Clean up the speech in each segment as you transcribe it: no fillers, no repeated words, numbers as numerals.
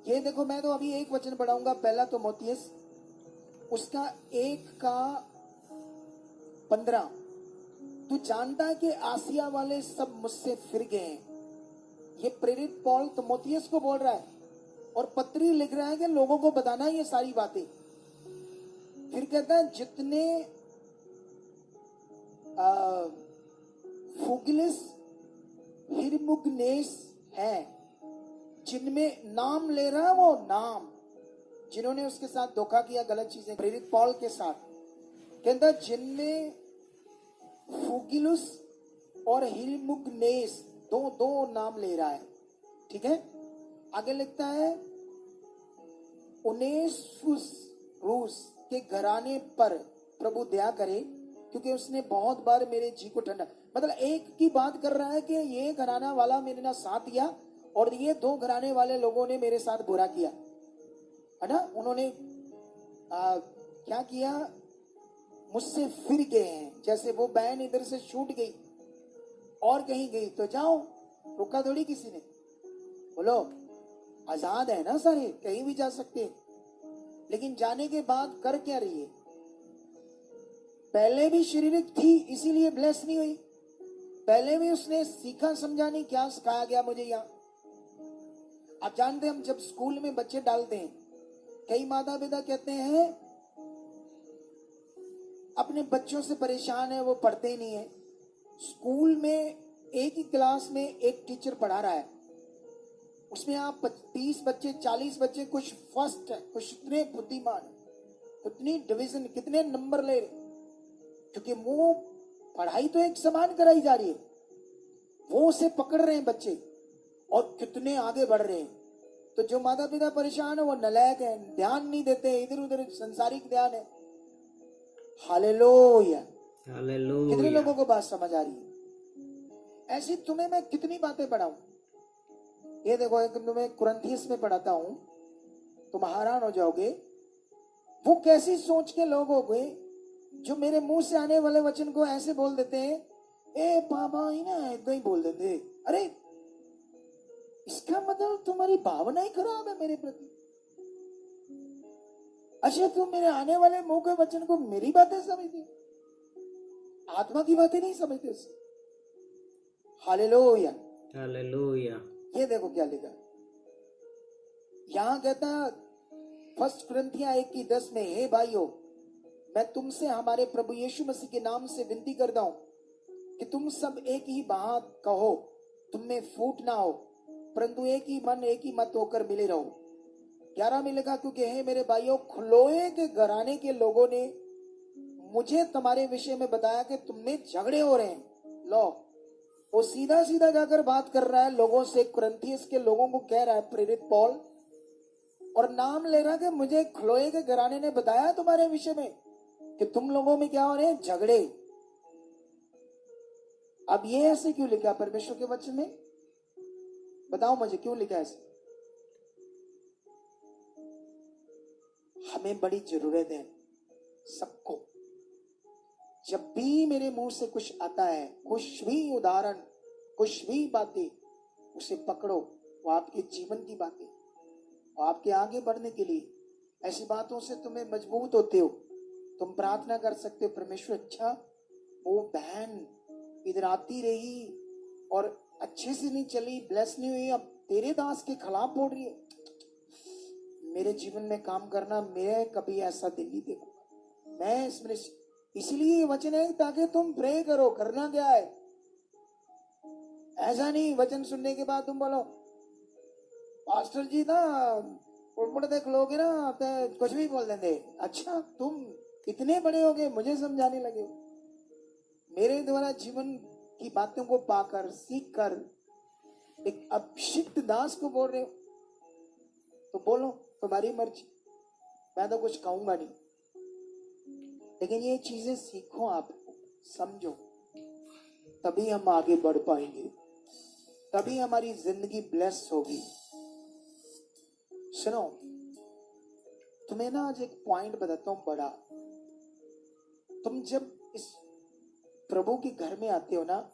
ये देखो, मैं तो अभी एक वचन पढ़ाऊंगा, पहला तीमुथियुस उसका 1:15। तू जानता है कि आसिया वाले सब मुझसे फिर गए हैं। ये प्रेरित पौल तीमुथियुस को बोल रहा है और पत्री लिख रहा है कि लोगों को बताना ये सारी बातें। फिर कहता है जितने फुगिलिस हिरमुगनेस है, जिनमें नाम ले रहा है वो नाम, जिन्होंने उसके साथ धोखा किया, गलत चीजें, प्रेरित पौल के साथ कहता जिनमें फुगिलुस और हिरमुगनेस दो नाम ले रहा है। ठीक है, आगे लिखता है उनेसफुस रूस के घराने पर प्रभु दया करे, क्योंकि उसने बहुत बार मेरे जी को ठंडा, मतलब एक की बात कर रहा है कि ये घराना वाला मेरे ना साथ दिया और ये 2 घराने वाले लोगों ने मेरे साथ बुरा किया, है ना। उन्होंने क्या किया, मुझसे फिर गए हैं। जैसे वो बहन इधर से छूट गई और कहीं गई तो जाओ, रुका थोड़ी किसी ने। बोलो, आजाद है ना सारे, कहीं भी जा सकते हैं। लेकिन जाने के बाद कर क्या रही है? पहले भी शारीरिक थी इसीलिए ब्लेस नहीं हुई, पहले भी उसने सीखा समझा नहीं। क्या सिखाया गया मुझे यहाँ? आप जानते हैं, हम जब स्कूल में बच्चे डालते हैं, कई माता पिता कहते हैं अपने बच्चों से परेशान है, वो पढ़ते ही नहीं है। स्कूल में एक ही क्लास में एक टीचर पढ़ा रहा है, उसमें आप 30 बच्चे 40 बच्चे, कुछ फर्स्ट है, कुछ इतने बुद्धिमान, कितनी डिवीजन, कितने नंबर ले रहे, क्योंकि वो पढ़ाई तो एक समान कराई जा रही है, वो उसे पकड़ रहे हैं बच्चे और कितने आगे बढ़ रहे हैं। तो जो माता पिता परेशान है वो नलायक है, ध्यान नहीं देते, इधर उधर संसारिक ध्यान है। Hallelujah, hallelujah. कितने लोगों को बात समझ आ रही है? ऐसी तुम्हें मैं कितनी बातें पढ़ाऊं। ये देखो, एक तुम्हें कुरिन्थियस में पढ़ाता हूं, तुम हैरान हो जाओगे। वो कैसी सोच के लोग हो गए जो मेरे मुंह से आने वाले वचन को ऐसे बोल देते हैं, ए पापा ही ना, ऐसा ही बोल देते। अरे इसका मतलब तुम्हारी भावना ही खराब है मेरे प्रति। अच्छा, तुम मेरे आने वाले मुंह के वचन को मेरी बातें समझते, आत्मा की बातें नहीं समझते। Hallelujah, hallelujah. ये देखो क्या लिखा यहां, कहता 1 कुरिन्थियां 1:10 में, हे भाइयों, मैं तुमसे हमारे प्रभु यीशु मसीह के नाम से विनती करता हूं कि तुम सब एक ही बात कहो, तुम में फूट ना हो, परंतु एक ही मन एक ही मत होकर मिले रहो। 11 में लिखा, क्योंकि हे मेरे भाइयों, खलोए के घराने के लोगों ने मुझे तुम्हारे विषय में बताया कि तुम में झगड़े हो रहे हैं। लो, वो सीधा सीधा जाकर बात कर रहा है लोगों से, कुरिन्थियस के लोगों को कह रहा है प्रेरित पौल, और नाम ले रहा है कि मुझे खलोए के घराने ने बताया तुम्हारे विषय में कि तुम लोगों में क्या हो रहे हैं, झगड़े। अब ये ऐसे क्यों लिखा परमेश्वर के वचन में? बताओ मुझे, क्यों लिखा ऐसे? हमें बड़ी जरूरत है सबको, जब भी मेरे मुंह से कुछ आता है, कुछ भी उदाहरण, कुछ भी बातें, उसे पकड़ो। वो आपके जीवन की बातें, वो आपके आगे बढ़ने के लिए, ऐसी बातों से तुम्हें मजबूत होते हो। तुम प्रार्थना कर सकते हो, परमेश्वर, अच्छा वो बहन इधर आती रही और अच्छे से नहीं चली, ब्लेस नहीं हुई, अब तेरे दास के खिलाफ बोल रही है। मेरे जीवन में काम करना, मैं कभी ऐसा दिन नहीं देखूंगा। मैं इसमें, इसलिए ये वचन है ताकि तुम प्रे करो। करना क्या है? ऐसा नहीं वचन सुनने के बाद तुम बोलो, पास्टर जी ना उड़ देख लोगे ना तो कुछ भी बोल देंगे। अच्छा, तुम इतने बड़े हो गए, मुझे समझाने लगे हो। मेरे द्वारा जीवन की बातों को पाकर, सीख कर एक अभिषिक्त दास को बोल रहे हो, तो बोलो, तुम्हारी मर्जी, मैं तो कुछ कहूंगा नहीं। लेकिन ये चीजें सीखो, आप समझो, तभी हम आगे बढ़ पाएंगे, तभी हमारी जिंदगी ब्लेस होगी। सुनो, तुम्हें ना आज एक पॉइंट बताता हूं बड़ा। तुम जब इस प्रभु के घर में आते हो ना,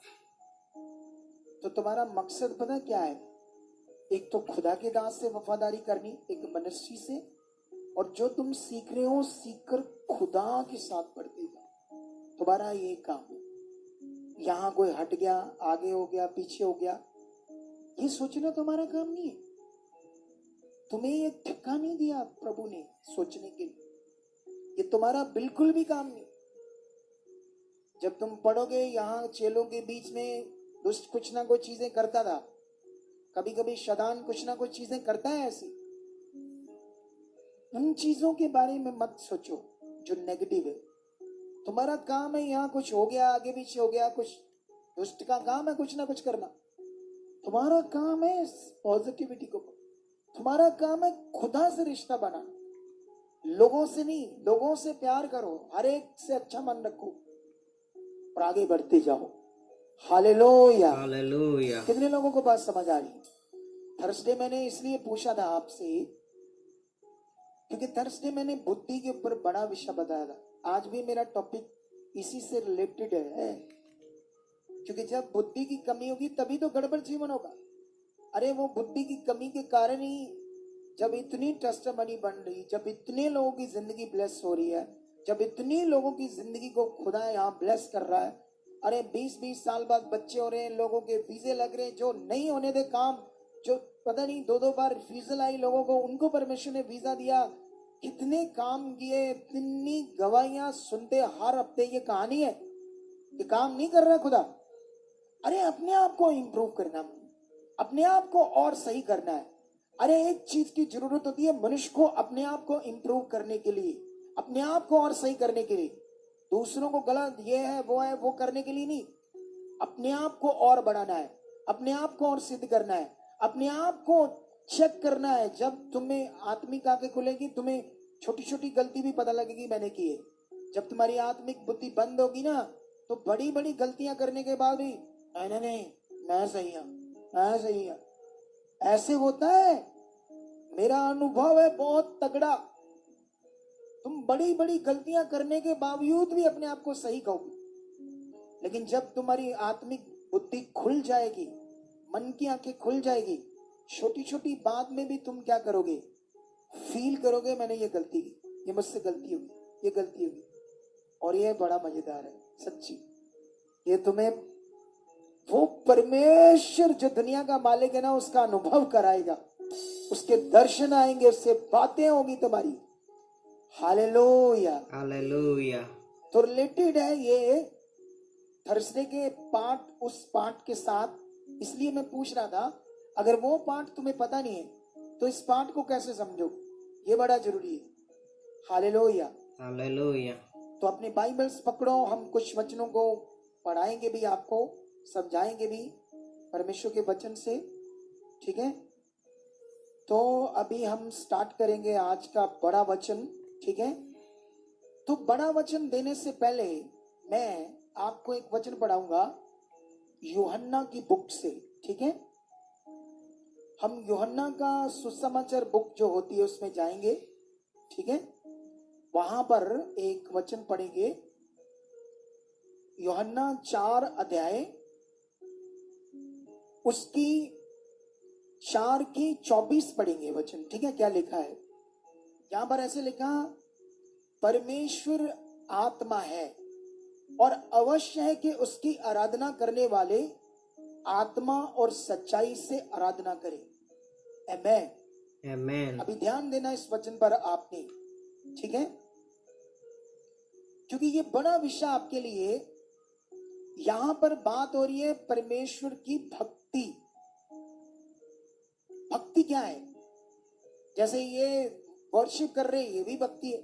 तो तुम्हारा मकसद पता क्या है? एक तो खुदा के दास से वफादारी करनी, एक मनुष्य से, और जो तुम सीख रहे हो सीखकर खुदा के साथ बढ़ते जाओ। तुम्हारा ये काम है। यहाँ कोई हट गया, आगे हो गया, पीछे हो गया, ये सोचना तुम्हारा काम नहीं है। तुम्हें ये धक्का नहीं दिया प्रभु ने सोचने के लिए, ये तुम्हारा बिल्कुल भी काम नहीं। जब तुम पढ़ोगे, यहाँ चेलों के बीच में दुष्ट कुछ ना कुछ चीजें करता था, कभी कभी शैतान कुछ ना कुछ चीजें करता है ऐसी। उन चीजों के बारे में मत सोचो जो नेगेटिव है। तुम्हारा काम है, यहाँ कुछ हो गया, आगे पीछे हो गया, कुछ दुष्ट का काम है कुछ ना कुछ करना। तुम्हारा काम है पॉजिटिविटी को, तुम्हारा काम है खुदा से रिश्ता बनाना, लोगों से नहीं। लोगों से प्यार करो, हर एक से अच्छा मन रखो और आगे बढ़ते जाओ। हालेलुया। हालेलुया। कितने लोगों को बात समझ आ रही है? थर्सडे मैंने इसलिए पूछा था आपसे क्योंकि थर्सडे मैंने बुद्धि के ऊपर बड़ा विषय बताया था। आज भी मेरा टॉपिक इसी से रिलेटेड है, क्योंकि जब बुद्धि की कमी होगी तभी तो गड़बड़ जीवन होगा। अरे वो बुद्धि की कमी के कारण ही जब इतनी टेस्टिमनी बन रही, जब इतने लोगों की जिंदगी ब्लेस हो रही है, जब इतनी लोगों की जिंदगी को खुदा यहाँ ब्लेस कर रहा है। अरे 20-20 साल बाद बच्चे हो रहे हैं, लोगों के वीजे लग रहे हैं, जो नहीं होने दे काम, जो पता नहीं 2-2 बार रिफ्यूजल आई लोगों को, उनको परमेश्वर ने वीजा दिया। कितने काम किए, इतनी गवाहियां सुनते हर हफ्ते। ये कहानी है, ये काम नहीं कर रहा खुदा। अरे अपने आप को इंप्रूव करना, अपने आप को और सही करना है। अरे एक चीज की जरूरत होती है मनुष्य को अपने आप को इंप्रूव करने के लिए, अपने आप को और सही करने के लिए। दूसरों को गलत ये है वो करने के लिए नहीं, अपने आप को और बढ़ाना है, अपने आप को और सिद्ध करना है, अपने आप को चेक करना है। जब तुम्हें आत्मिक आंखें खुलेगी, तुम्हें छोटी छोटी गलती भी पता लगेगी मैंने की है। जब तुम्हारी आत्मिक बुद्धि बंद होगी ना, तो बड़ी बड़ी गलतियां करने के बाद भी नहीं मैं सही हूं, मैं सही हूं, ऐसे होता है। मेरा अनुभव है बहुत तगड़ा। तुम बड़ी बड़ी गलतियां करने के बावजूद भी अपने आप को सही कहोगे, लेकिन जब तुम्हारी आत्मिक बुद्धि खुल जाएगी, मन की आंखें खुल जाएगी, छोटी छोटी बात में भी तुम क्या करोगे, फील करोगे मैंने ये गलती की, ये मुझसे गलती होगी, ये गलती होगी। और ये बड़ा मजेदार है सच्ची। ये तुम्हें वो परमेश्वर जो दुनिया का मालिक है ना, उसका अनुभव कराएगा, उसके दर्शन आएंगे, उससे बातें होगी तुम्हारी। हालेलुया। हालेलुया। तो रिलेटेड है ये थर्सडे के पार्ट उस पार्ट के साथ। इसलिए मैं पूछ रहा था, अगर वो पार्ट तुम्हें पता नहीं है तो इस पार्ट को कैसे समझो, ये बड़ा जरूरी है। हालेलुया। हालेलुया। तो अपने बाइबल्स पकड़ो, हम कुछ वचनों को पढ़ाएंगे भी, आपको समझाएंगे भी परमेश्वर के वचन से, ठीक है। तो अभी हम स्टार्ट करेंगे आज का बड़ा वचन, ठीक है। तो बड़ा वचन देने से पहले मैं आपको एक वचन पढ़ाऊंगा यूहन्ना की बुक से, ठीक है। हम यूहन्ना का सुसमाचार बुक जो होती है उसमें जाएंगे, ठीक है। वहां पर एक वचन पढ़ेंगे, यूहन्ना 4 अध्याय उसकी 4 की 24 पढ़ेंगे वचन, ठीक है। क्या लिखा है यहां पर? ऐसे लिखा, परमेश्वर आत्मा है और अवश्य है कि उसकी आराधना करने वाले आत्मा और सच्चाई से आराधना करें। आमेन। आमेन। अभी ध्यान देना इस वचन पर आपने, ठीक है, क्योंकि ये बड़ा विषय आपके लिए। यहां पर बात हो रही है परमेश्वर की भक्ति। भक्ति क्या है? जैसे ये वर्शिप कर रहे, ये भी भक्ति है,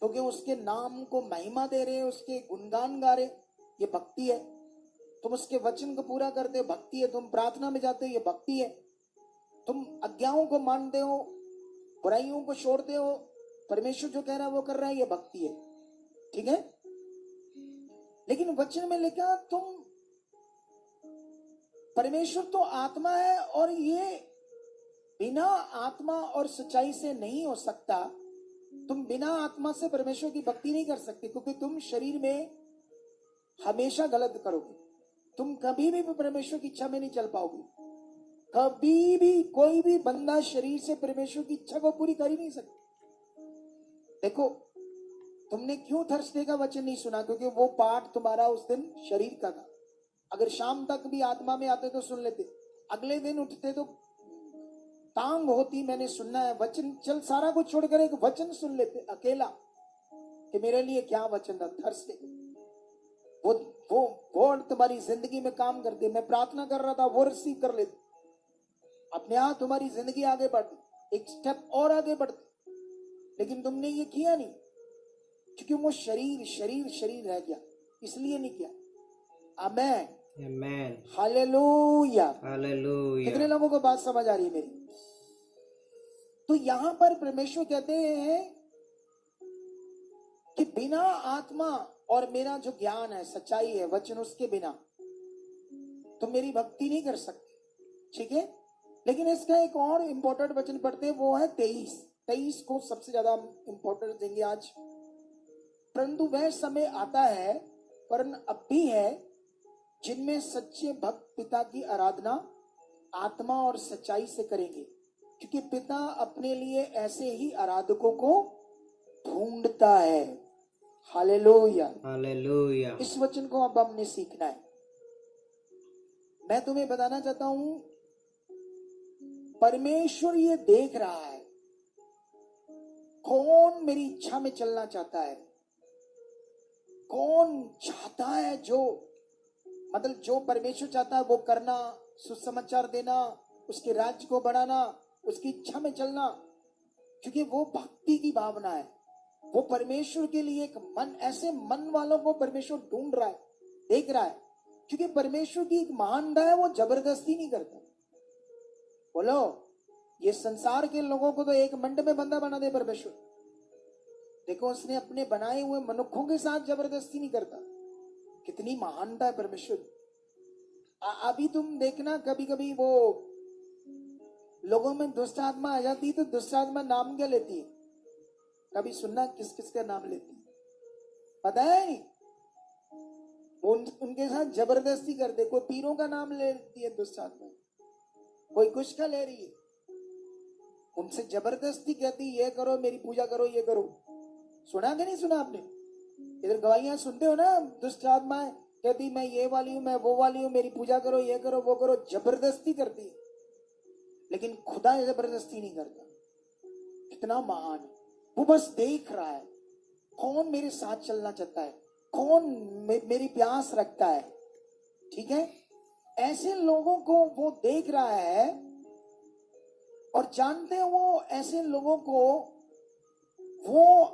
क्योंकि उसके नाम को महिमा दे रहे, उसके गुणगान गा रहे, ये भक्ति है। तुम उसके वचन को पूरा करते हो, भक्ति है। तुम प्रार्थना में जाते हो, ये भक्ति है। तुम आज्ञाओं को मानते हो, बुराइयों को छोड़ते हो, परमेश्वर जो कह रहा है वो कर रहा है, ये भक्ति है, ठीक है। लेकिन वचन में लिखा, तुम परमेश्वर तो आत्मा है और ये बिना आत्मा और सच्चाई से नहीं हो सकता। तुम बिना आत्मा से परमेश्वर की भक्ति नहीं कर सकते, क्योंकि तुम शरीर में हमेशा गलत करोगे, तुम कभी भी परमेश्वर की इच्छा में नहीं चल पाओगे। कभी भी कोई भी बंदा शरीर से परमेश्वर की इच्छा को पूरी कर ही नहीं सकता। देखो, तुमने क्यों थर्सडे का वचन नहीं सुना? क्योंकि वो पाठ तुम्हारा उस दिन शरीर का था। अगर शाम तक भी आत्मा में आते तो सुन लेते, अगले दिन उठते तो टांग होती, मैंने सुनना है वचन, चल सारा कुछ छोड़कर एक वचन सुन लेते अकेला, कि मेरे लिए क्या वचन था थर्सडे। वो वो तुम्हारी जिंदगी में काम करते। मैं प्रार्थना कर रहा था, वो रिसीव कर लेते, अपने आप तुम्हारी जिंदगी आगे बढ़ती, एक स्टेप और आगे बढ़ती। लेकिन तुमने ये किया नहीं, क्योंकि वो शरीर शरीर शरीर रह गया, इसलिए नहीं किया। आमेन, Amen. हालेलुया। Hallelujah. कितने लोगों को बात समझ आ रही है मेरी? तो यहां पर परमेश्वर कहते हैं कि बिना आत्मा और मेरा जो ज्ञान है, सच्चाई है, वचन, उसके बिना तुम मेरी भक्ति नहीं कर सकते। ठीक है? लेकिन इसका एक और इंपॉर्टेंट वचन पढ़ते हैं, वो है 23 को सबसे ज्यादा इंपॉर्टेंस देंगे आज। परंतु वह समय आता है, वरन अब भी है, जिनमें सच्चे भक्त पिता की आराधना आत्मा और सच्चाई से करेंगे, क्योंकि पिता अपने लिए ऐसे ही आराधकों को ढूंढता है। हालेलुया। Hallelujah. इस वचन को अब हमने सीखना है। मैं तुम्हें बताना चाहता हूं, परमेश्वर ये देख रहा है कौन मेरी इच्छा में चलना चाहता है, कौन चाहता है, जो मतलब जो परमेश्वर चाहता है वो करना, सुसमाचार देना, उसके राज्य को बढ़ाना, उसकी इच्छा में चलना। क्योंकि वो भक्ति की भावना है, वो परमेश्वर के लिए एक मन, ऐसे मन वालों को परमेश्वर ढूंढ रहा है, देख रहा है। क्योंकि परमेश्वर की एक महानता है, वो जबरदस्ती नहीं करता। बोलो, ये संसार के लोगों को तो एक मिनट में बंदा बना दे परमेश्वर। देखो, उसने अपने बनाए हुए मनुष्यों के साथ जबरदस्ती नहीं करता। कितनी महानता है परमेश्वर। अभी तुम देखना, कभी कभी वो लोगों में दुष्ट आत्मा आ जाती है, तो दुष्ट आत्मा नाम क्या लेती है? कभी सुनना किस किस का नाम लेती है? पता है नहीं? वो उनके साथ जबरदस्ती करते। कोई पीरों का नाम ले लेती है दुष्ट आत्मा, कोई कुछ का ले रही है, उनसे जबरदस्ती कहती, ये करो, मेरी पूजा करो, ये करो। सुना कि नहीं सुना आपने? इधर गवाहियां सुनते हो ना, दुष्ट आत्मा कहती मैं ये वाली हूं, मैं वो वाली हूं, मेरी पूजा करो, ये करो, वो करो, जबरदस्ती करती। लेकिन खुदा जबरदस्ती नहीं करता। कितना महान है वो। बस देख रहा है कौन मेरे साथ चलना चाहता है, कौन मेरी प्यास रखता है। ठीक है? ऐसे लोगों को वो देख रहा है, और जानते हैं वो ऐसे लोगों को वो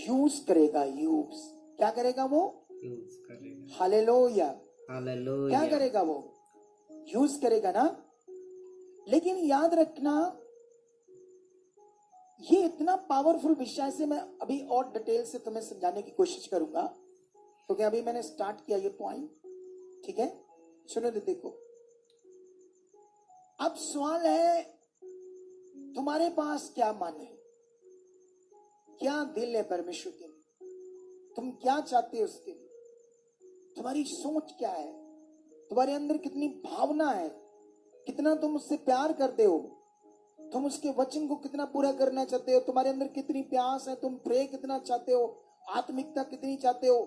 यूज करेगा। यूज क्या करेगा? वो Use करेगा. हालेलुया। क्या Hallelujah. करेगा? वो यूज करेगा ना। लेकिन याद रखना, ये इतना पावरफुल विषय से मैं अभी और डिटेल से तुम्हें समझाने की कोशिश करूंगा, क्योंकि अभी मैंने स्टार्ट किया ये पॉइंट। ठीक है? सुनो तो देखो, अब सवाल है, तुम्हारे पास क्या मन है, क्या दिल है परमेश्वर के लिए? तुम क्या चाहते हो उसके लिए? तुम्हारी सोच क्या है? तुम्हारे अंदर कितनी भावना है? कितना तुम उससे प्यार करते हो? तुम उसके वचन को कितना पूरा करना चाहते हो? तुम्हारे अंदर कितनी प्यास है? तुम प्रे कितना चाहते हो? आत्मिकता कितनी चाहते हो?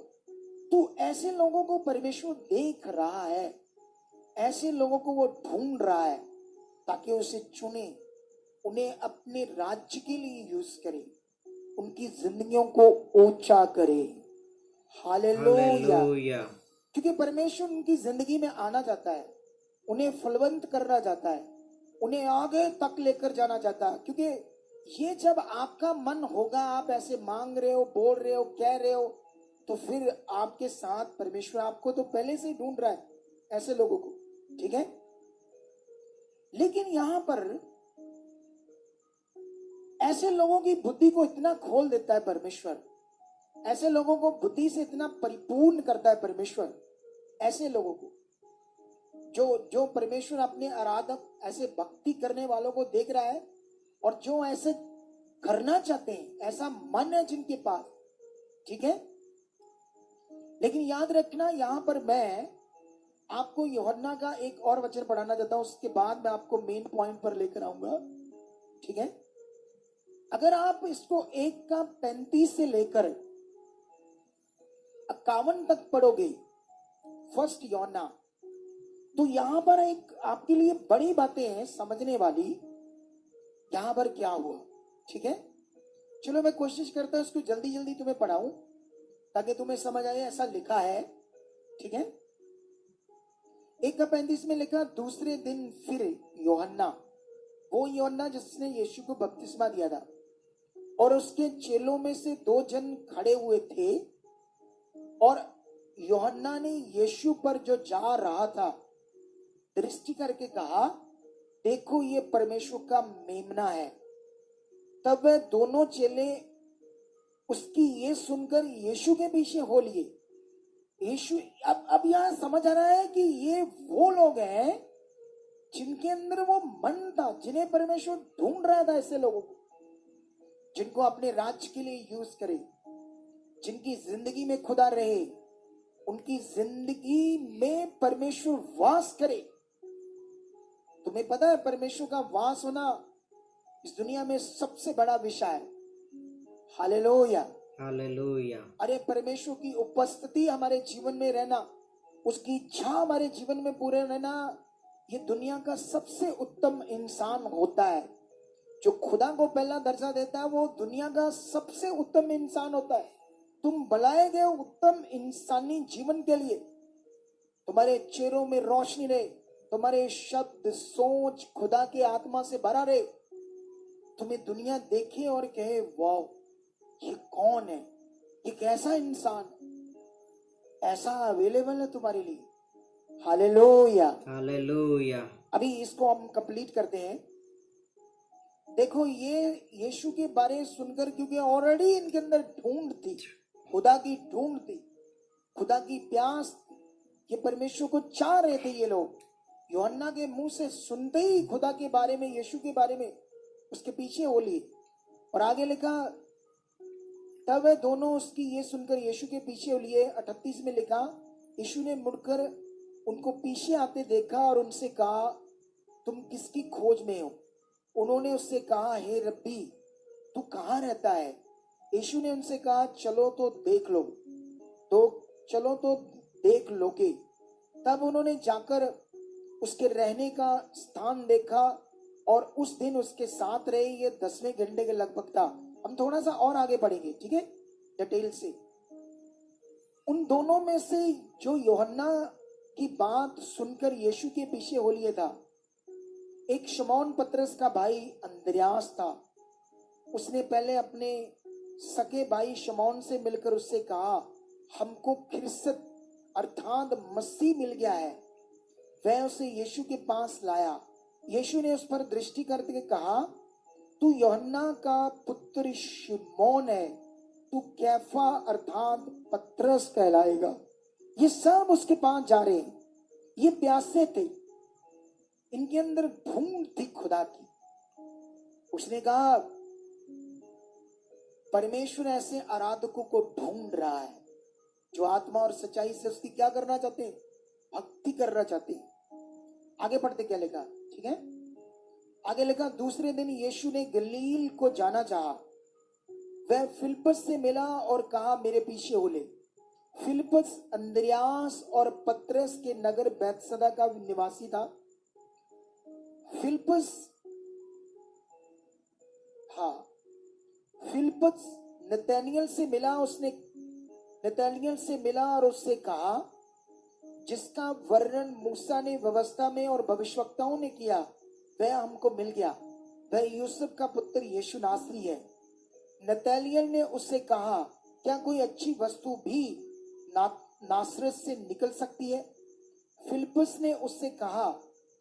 तो ऐसे लोगों को परमेश्वर देख रहा है, ऐसे लोगों को वो ढूंढ रहा है, ताकि उसे चुने, उन्हें अपने राज्य के लिए यूज करे, उनकी जिंदगियों को ऊंचा करे। हालेलुया। Hallelujah. क्योंकि परमेश्वर उनकी जिंदगी में आना चाहता है, उन्हें फलवंत करना चाहता है, उन्हें आगे तक लेकर जाना चाहता है। क्योंकि ये जब आपका मन होगा, आप ऐसे मांग रहे हो, बोल रहे हो, कह रहे हो, तो फिर आपके साथ परमेश्वर आपको तो पहले से ही ढूंढ रहा है, ऐसे लोगों को। ठीक है? लेकिन यहां पर ऐसे लोगों की बुद्धि को इतना खोल देता है परमेश्वर, ऐसे लोगों को बुद्धि से इतना परिपूर्ण करता है परमेश्वर, ऐसे लोगों को जो परमेश्वर अपने आराधक, ऐसे भक्ति करने वालों को देख रहा है, और जो ऐसे करना चाहते हैं, ऐसा मन है जिनके पास। ठीक है? लेकिन याद रखना, यहां पर मैं आपको यूहन्ना का एक और वचन पढ़ाना चाहता हूं, उसके बाद मैं आपको मेन पॉइंट पर लेकर आऊंगा। ठीक है, अगर आप इसको 1:35 से लेकर 51 तक पढ़ोगे, फर्स्ट यूहन्ना, तो यहां पर एक आपके लिए बड़ी बातें हैं समझने वाली। यहां पर क्या हुआ, ठीक है, चलो मैं कोशिश करता हूं इसको जल्दी जल्दी तुम्हें पढ़ाऊं ताकि तुम्हें समझ आए। ऐसा लिखा है, ठीक है, 1:35 में लिखा, दूसरे दिन फिर यूहन्ना, वो यूहन्ना जिसने यीशु को बपतिस्मा दिया था, और उसके चेलों में से 2 जन खड़े हुए थे, और यूहन्ना ने यीशु पर जो जा रहा था दृष्टि करके कहा, देखो ये परमेश्वर का मेमना है। तब वह दोनों चेले उसकी ये सुनकर यीशु के पीछे हो लिए। यीशु, अब यहां समझ आ रहा है कि ये वो लोग हैं जिनके अंदर वो मन था, जिन्हें परमेश्वर ढूंढ रहा था, ऐसे लोगों को जिनको अपने राज्य के लिए यूज करे, जिनकी जिंदगी में खुदा रहे, उनकी जिंदगी में परमेश्वर वास करे। तुम्हें पता है परमेश्वर का वास होना इस दुनिया में सबसे बड़ा विषय है। हालेलुया, हालेलुया, अरे परमेश्वर की उपस्थिति हमारे जीवन में रहना, उसकी इच्छा हमारे जीवन में पूरे रहना, ये दुनिया का सबसे उत्तम इंसान होता है। जो खुदा को पहला दर्जा देता है वो दुनिया का सबसे उत्तम इंसान होता है। तुम बुलाए गए उत्तम इंसानी जीवन के लिए। तुम्हारे चेहरों में रोशनी रहे, तुम्हारे शब्द सोच खुदा के आत्मा से भरा रहे, तुम्हें दुनिया देखे और कहे वाह ये कौन है, ये कैसा इंसान, ऐसा अवेलेबल है तुम्हारे लिए। हालेलुया, हालेलुया, अभी इसको हम कंप्लीट करते हैं। देखो ये यीशु के बारे में सुनकर, क्योंकि ऑलरेडी इनके अंदर ढूंढ थी, खुदा की ढूंढ थी, खुदा की प्यास, ये परमेश्वर को चाह रहे थे। ये लोग यूहन्ना के मुंह से सुनते ही खुदा के बारे में, यीशु के बारे में, उसके पीछे हो लिए। और आगे लिखा, तब वे दोनों उसकी ये सुनकर यीशु के पीछे हो लिए। 38 में लिखा, यीशु ने मुड़कर उनको पीछे आते देखा और उनसे कहा, तुम किसकी खोज में हो? उन्होंने उससे कहा, हे रब्बी, तू कहाँ रहता है? यीशु ने उनसे कहा, चलो तो देख लो, चलो तो देख लोगे। तब उन्होंने जाकर उसके रहने का स्थान देखा और उस दिन उसके साथ रहे। ये 10वें घंटे के लगभग था। हम थोड़ा सा और आगे बढ़ेंगे, ठीक है, डिटेल से। उन दोनों में से जो यूहन्ना की बात सुनकर यीशु के पीछे हो लिए था, एक शमौन पतरस का भाई अंद्रयास था। उसने पहले अपने सके भाई शमौन से मिलकर उससे कहा, हमको ख्रिस्त अर्थात मसीह मिल गया है। वह उसे यीशु के पास लाया। यीशु ने उस पर दृष्टि करके कहा, तू यूहन्ना का पुत्र शिमोन है, तू कैफा अर्थात पतरस कहलाएगा। ये सब उसके पास जा रहे हैं। ये प्यासे थे, इनके अंदर ढूंढ थी खुदा की। उसने कहा, परमेश्वर ऐसे आराधकों को ढूंढ रहा है जो आत्मा और सच्चाई से उसकी क्या करना चाहते हैं? भक्ति करना चाहते हैं। आगे पढ़ते क्या लिखा, ठीक है, आगे लिखा, दूसरे दिन यीशु ने गलील को जाना चाहा। वह फिलिप्पस से मिला और कहा, मेरे पीछे हो ले। फिलिप्पस अंद्रयास और पतरस के नगर बैतसदा का निवासी था। फिलिप्पस नतनएल से मिला और उससे कहा, जिसका वर्णन मूसा ने व्यवस्था में और भविष्यवक्ताओं ने किया, वह हमको मिल गया। वह यूसुफ का पुत्र यीशु नासरी है। नतनएल ने उससे कहा, क्या कोई अच्छी वस्तु भी नासरत से निकल सकती है? फिलिप्पस ने उससे कहा,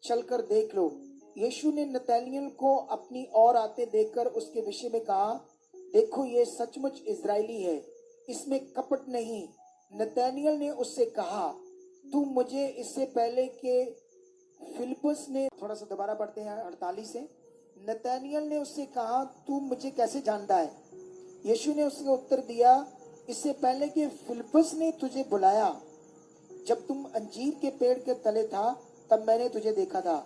चलकर देख लो। यीशु ने नतनएल को अपनी ओर आते देखकर उसके विषय में कहा, देखो ये सचमुच इजरायली है, इसमें कपट नहीं। नतनएल ने उससे कहा, तू मुझे इससे पहले के फिलिप्पस ने, थोड़ा सा दोबारा पढ़ते हैं 48 से। नतनएल ने उससे कहा, तू मुझे कैसे जानता है? यीशु ने उसको उत्तर दिया, इससे पहले कि फिलिप्पस ने तुझे बुलाया, जब तुम अंजीर के पेड़ के तले था तब मैंने तुझे देखा था।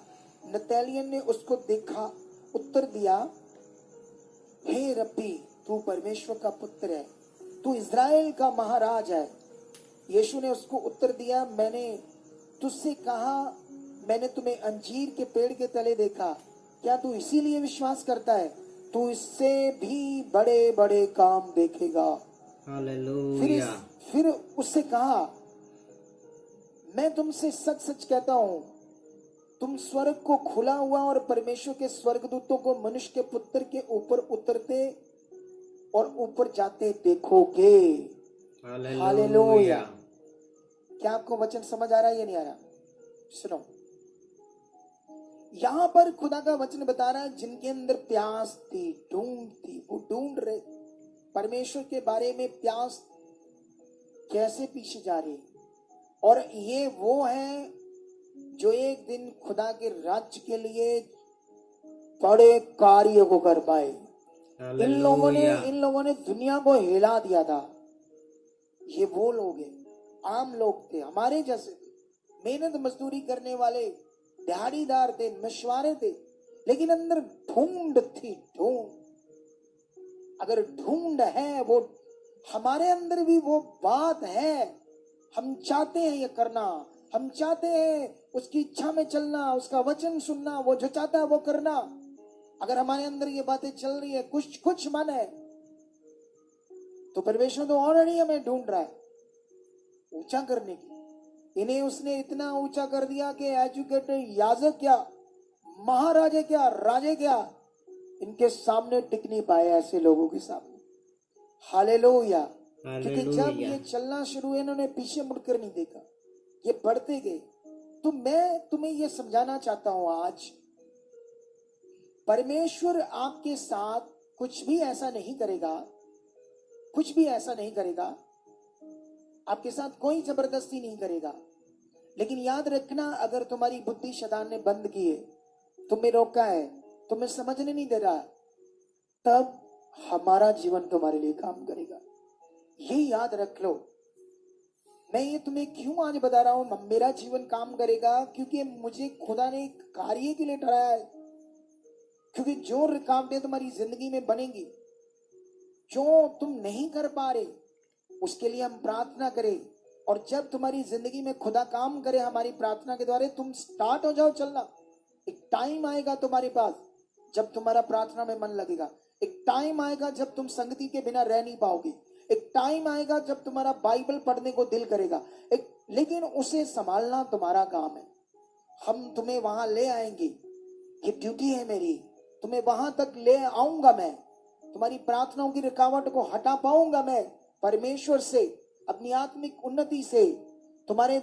नतैलियन ने उसको देखा, उत्तर दिया, हे रब्बी, तू परमेश्वर का पुत्र है, तू इज़राइल का महाराज है। यीशु ने उसको उत्तर दिया, मैंने तुझसे कहा, मैंने तुम्हें अंजीर के पेड़ के तले देखा, क्या तू इसीलिए विश्वास करता है? तू इससे भी बड़े बड़े काम देखेगा। हालेलुया। फिर उससे कहा, मैं तुमसे सच सच कहता हूं, तुम स्वर्ग को खुला हुआ और परमेश्वर के स्वर्गदूतों को मनुष्य के पुत्र के ऊपर उतरते और ऊपर जाते देखोगे। हालेलुया। क्या आपको वचन समझ आ रहा है या नहीं आ रहा? सुनो, यहां पर खुदा का वचन बता रहा है, जिनके अंदर प्यास थी, ढूंढ थी, वो ढूंढ रहे परमेश्वर के बारे में, प्यास कैसे पीछे जा रही। और ये वो है जो एक दिन खुदा के राज्य के लिए बड़े कार्य को कर पाए। इन लोगों ने दुनिया को हिला दिया था। ये वो लोग हैं, आम लोग थे, हमारे जैसे थे, मेहनत मजदूरी करने वाले, दिहाड़ीदार थे, मशवारे थे, लेकिन अंदर ढूंढ थी, ढूंढ। अगर ढूंढ है, वो हमारे अंदर भी वो बात है, हम चाहते हैं ये करना, हम चाहते हैं उसकी इच्छा में चलना, उसका वचन सुनना, वो जो चाहता है वो करना। अगर हमारे अंदर ये बातें चल रही है, कुछ मन है, तो परमेश्वर तो ऑलरेडी हमें ढूंढ रहा है ऊंचा करने की। इन्हें उसने इतना ऊंचा कर दिया कि एजुकेटेड याजक क्या, महाराजे क्या, राजे क्या, इनके सामने टिक नहीं पाए, ऐसे लोगों के सामने। हालेलुया। क्योंकि जब ये चलना शुरू हुए, इन्होंने पीछे मुड़कर नहीं देखा, ये बढ़ते गए। तो मैं तुम्हें ये समझाना चाहता हूं आज, परमेश्वर आपके साथ कुछ भी ऐसा नहीं करेगा, कुछ भी ऐसा नहीं करेगा, आपके साथ कोई जबरदस्ती नहीं करेगा। लेकिन याद रखना, अगर तुम्हारी बुद्धि शैतान ने बंद की है, तुम्हें रोका है, तुम्हें समझने नहीं दे रहा, तब हमारा जीवन तुम्हारे लिए काम करेगा। ये याद रख लो। मैं ये तुम्हें क्यों आज बता रहा हूं मेरा जीवन काम करेगा? क्योंकि मुझे खुदा ने एक कार्य के लिए ठहराया है। क्योंकि जो रुकावटें तुम्हारी जिंदगी में बनेंगी, जो तुम नहीं कर पा रहे, उसके लिए हम प्रार्थना करें। और जब तुम्हारी जिंदगी में खुदा काम करे हमारी प्रार्थना के द्वारा, तुम स्टार्ट हो जाओ चलना। एक टाइम आएगा तुम्हारे पास जब तुम्हारा प्रार्थना में मन लगेगा। एक टाइम आएगा जब तुम संगति के बिना रह नहीं पाओगे। एक टाइम आएगा जब तुम्हारा बाइबल पढ़ने को दिल करेगा। लेकिन उसे संभालना तुम्हारा काम है। हम तुम्हें वहां ले आएंगे, ये ड्यूटी है मेरी, तुम्हें वहां तक ले आऊंगा मैं। तुम्हारी प्रार्थनाओं की रुकावट को हटा पाऊंगा मैं परमेश्वर से, अपनी आत्मिक उन्नति से। तुम्हारे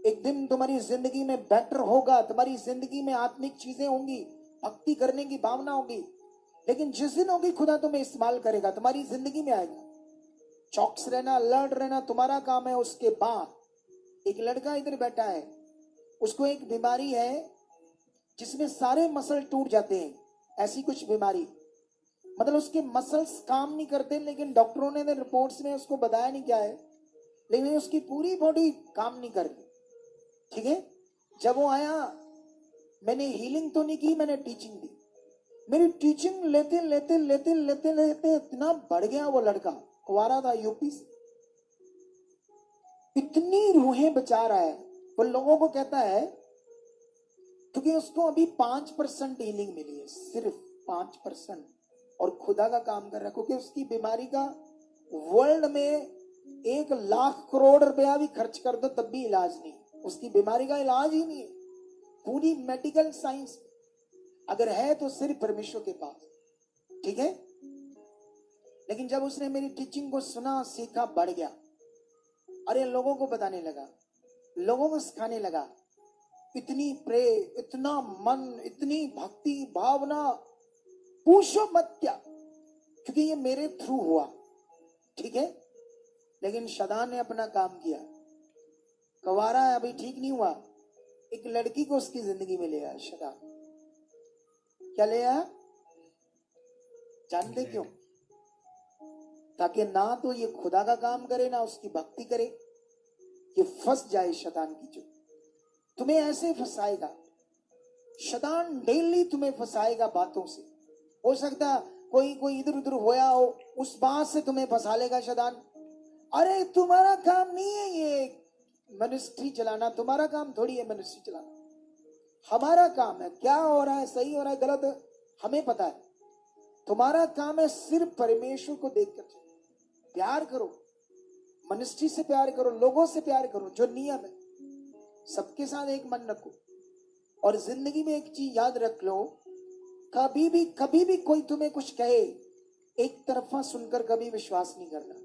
एक दिन तुम्हारी जिंदगी में बेटर होगा, तुम्हारी जिंदगी में आत्मिक चीजें होंगी, भक्ति करने की भावना होगी। लेकिन जिस दिन होगी खुदा तुम्हें इस्तेमाल करेगा, तुम्हारी जिंदगी में आएगा। चौकस रहना, अलर्ट रहना तुम्हारा काम है। उसके बाद एक लड़का इधर बैठा है, उसको एक बीमारी है जिसमें सारे मसल टूट जाते हैं। ऐसी कुछ बीमारी, मतलब उसके मसल्स काम नहीं करते, लेकिन डॉक्टरों ने रिपोर्ट्स में उसको बताया नहीं क्या है, लेकिन उसकी पूरी बॉडी काम नहीं कर रही। ठीक है, जब वो आया, मैंने हीलिंग तो नहीं की, मैंने टीचिंग दी। मेरी टीचिंग लेते लेते लेते लेते लेते इतना बढ़ गया वो लड़का, कुंवारा था, यूपी से, इतनी रूहें बचा रहा है। वो लोगों को कहता है, क्योंकि उसको अभी 5% हीलिंग मिली है, सिर्फ 5%, और खुदा का काम कर रहा है। क्योंकि उसकी बीमारी का वर्ल्ड में 1 लाख करोड़ रुपया भी खर्च कर दो तब भी इलाज नहीं, उसकी बीमारी का इलाज ही नहीं है। पूरी मेडिकल साइंस अगर है तो सिर्फ परमेश्वर के पास। ठीक है, लेकिन जब उसने मेरी टीचिंग को सुना, सीखा, बढ़ गया। अरे लोगों को बताने लगा, लोगों को सिखाने लगा। इतनी प्रे, इतना मन, इतनी भक्ति भावना, पूछो मत क्या, क्योंकि ये मेरे थ्रू हुआ। ठीक है, लेकिन शैतान ने अपना काम किया। कुंवारा है, अभी ठीक नहीं हुआ, एक लड़की को उसकी जिंदगी में ले आया शैतान। क्या ले आया जानते क्यों? ताकि ना तो ये खुदा का काम करे, ना उसकी भक्ति करे। ये फंस जाए शैतान की जो तुम्हें ऐसे फंसाएगा। शैतान डेली तुम्हें फंसाएगा बातों से। हो सकता कोई कोई इधर उधर होया हो, उस बात से तुम्हें फंसा लेगा शैतान। अरे तुम्हारा काम नहीं है ये मिनिस्ट्री चलाना, तुम्हारा काम थोड़ी है मिनिस्ट्री चलाना। हमारा काम है, क्या हो रहा है, सही हो रहा है, गलत है, हमें पता है। तुम्हारा काम है सिर्फ परमेश्वर को देखकर प्यार करो, मिनिस्ट्री से प्यार करो, लोगों से प्यार करो, जो नियम है सबके साथ एक मन रखो। और जिंदगी में एक चीज याद रख लो, कभी भी कोई तुम्हें कुछ कहे, एक तरफा सुनकर कभी विश्वास नहीं करना।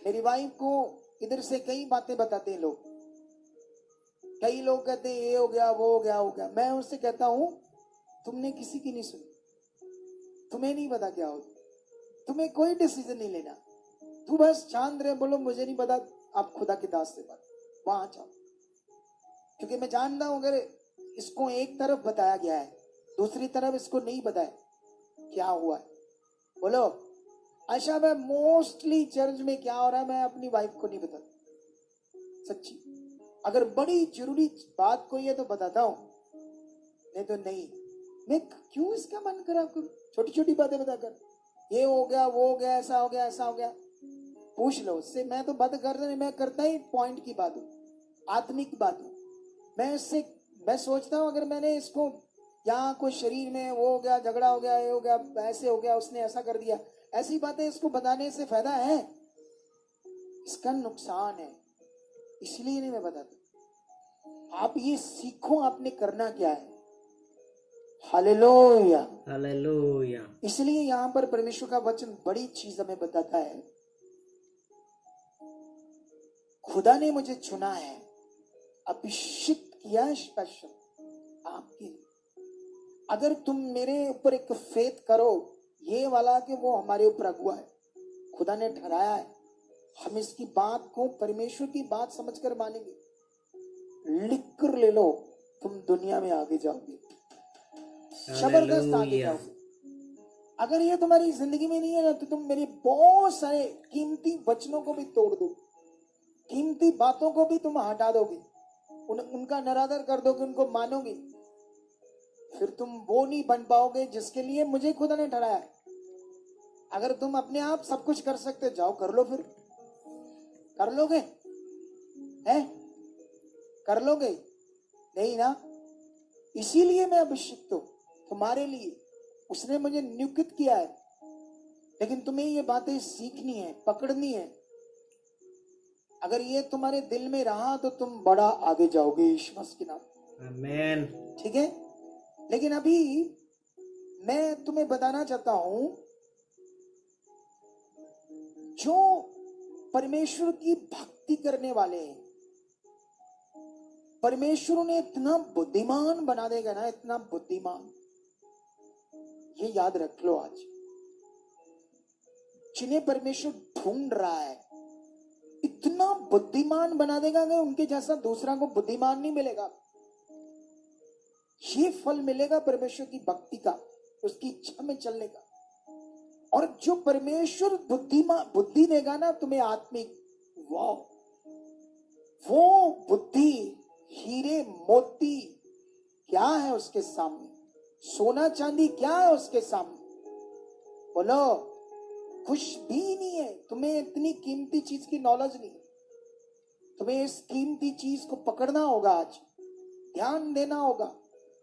मेरी वाइफ को इधर से कई बातें बताते हैं लोग, कई लोग कहते हैं ये हो गया, वो हो गया, हो गया। मैं उससे कहता हूं तुमने किसी की नहीं सुनी, तुम्हें नहीं पता क्या हो, तुम्हें कोई डिसीजन नहीं लेना। तू बस शांत रहे, बोलो मुझे नहीं पता, आप खुदा के दास से बात वहां जाओ। क्योंकि मैं जानता हूं अगर इसको एक तरफ बताया गया है, दूसरी तरफ इसको नहीं बताया क्या हुआ है। बोलो अच्छा, मैं मोस्टली चर्च में क्या हो रहा है मैं अपनी वाइफ को नहीं बताता, सच्ची। अगर बड़ी जरूरी बात कोई है तो बताता हूं, नहीं तो नहीं। मैं क्यों इसका मन खराब करूं छोटी छोटी बातें बताकर, ये हो गया, वो हो गया, ऐसा हो गया, ऐसा हो गया। पूछ लो उससे, मैं तो बात करता नहीं, मैं करता ही पॉइंट की बात हूं, आत्मिक बात हूं। मैं सोचता हूं अगर मैंने इसको यहाँ कोई शरीर में वो हो गया, झगड़ा हो गया, ये हो गया, ऐसे हो गया, उसने ऐसा कर दिया, ऐसी बातें इसको बताने से फायदा है, इसका नुकसान है, इसलिए नहीं मैं बताता। आप ये सीखो आपने करना क्या है। Hallelujah, hallelujah. इसलिए यहां पर परमेश्वर का वचन बड़ी चीज हमें बताता है। खुदा ने मुझे चुना है, अभिषिक्त किया है स्पेशल आपके लिए। अगर तुम मेरे ऊपर एक फेथ करो, ये वाला कि वो हमारे ऊपर अगुआ है, खुदा ने ठहराया है, हम इसकी बात को परमेश्वर की बात समझकर मानेंगे, लिख कर ले लो, तुम दुनिया में आगे जाओगे, जबरदस्त आगे जाओगे। अगर ये तुम्हारी जिंदगी में नहीं है ना, तो तुम मेरे बहुत सारे कीमती वचनों को भी तोड़ दो, कीमती बातों को भी तुम हटा दोगे, उनका निरादर कर दोगे, उनको मानोगे, फिर तुम वो नहीं बन पाओगे जिसके लिए मुझे खुदा ने ठहराया है। अगर तुम अपने आप सब कुछ कर सकते, जाओ कर लो, फिर कर लोगे, है कर लोगे नहीं ना। इसीलिए मैं अभिषिक्त हूं तुम्हारे लिए, उसने मुझे नियुक्त किया है। लेकिन तुम्हें ये बातें सीखनी है, पकड़नी है। अगर ये तुम्हारे दिल में रहा तो तुम बड़ा आगे जाओगे यीशु मसीह के नाम। आमेन। ठीक है, लेकिन अभी मैं तुम्हें बताना चाहता हूं, जो परमेश्वर की भक्ति करने वाले हैं, परमेश्वर उन्हें इतना बुद्धिमान बना देगा ना, इतना बुद्धिमान, ये याद रख लो आज। जिन्हें परमेश्वर ढूंढ रहा है, इतना बुद्धिमान बना देगा कि उनके जैसा दूसरा को बुद्धिमान नहीं मिलेगा। ये फल मिलेगा परमेश्वर की भक्ति का, उसकी इच्छा में चलने का। और जो परमेश्वर बुद्धि देगा ना तुम्हें आत्मिक, वाह, वो बुद्धि हीरे मोती क्या है उसके सामने, सोना चांदी क्या है उसके सामने। बोलो कुछ भी नहीं है। तुम्हें इतनी कीमती चीज की नॉलेज नहीं, तुम्हें इस कीमती चीज को पकड़ना होगा, आज ध्यान देना होगा।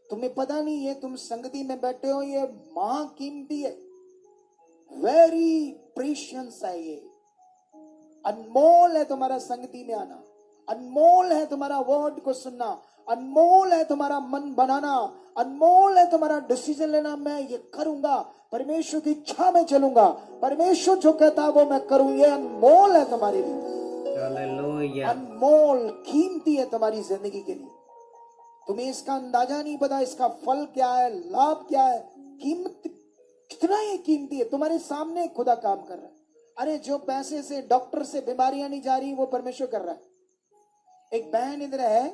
तुम्हें पता नहीं है, तुम संगति में बैठे हो, ये महाकीमती है, वेरी प्रीशियस है, ये अनमोल है तुम्हारा संगति में आना, अनमोल है तुम्हारा वर्ड को सुनना, अनमोल है तुम्हारा मन बनाना, अनमोल है तुम्हारा डिसीजन लेना। मैं ये करूंगा, परमेश्वर की इच्छा में चलूंगा, परमेश्वर जो कहता है वो मैं करूं, ये अनमोल है तुम्हारे लिए, हालेलुया। अनमोल कीमती है तुम्हारी जिंदगी के लिए। तुम्हें इसका अंदाजा नहीं पता, इसका फल क्या है, लाभ क्या है, कीमत कितना ही कीमती है। तुम्हारे सामने खुदा काम कर रहा है। अरे जो पैसे से, डॉक्टर से बीमारियां नहीं जा रही, वो परमेश्वर कर रहा है। एक बहन इधर है,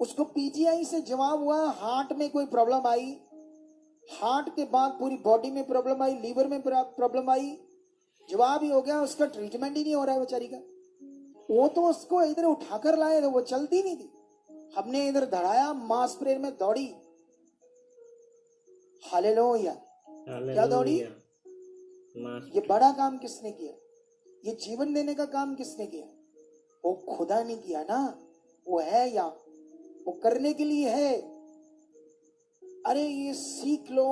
उसको पीजीआई से जवाब हुआ, हार्ट में कोई प्रॉब्लम आई, हार्ट के बाद पूरी बॉडी में प्रॉब्लम आई, लीवर में प्रॉब्लम आई, जवाब ही हो गया, उसका ट्रीटमेंट ही नहीं हो रहा है बेचारी का। वो तो उसको इधर उठाकर लाए थे, वो चलती नहीं थी। हमने इधर धड़ाया, मास प्रेयर में दौड़ी। हालेलुया। क्या दौड़ी? हालेलुया। ये बड़ा काम किसने किया? ये जीवन देने का काम किसने किया? वो खुदा ने किया ना। वो है या वो करने के लिए है। अरे ये सीख लो।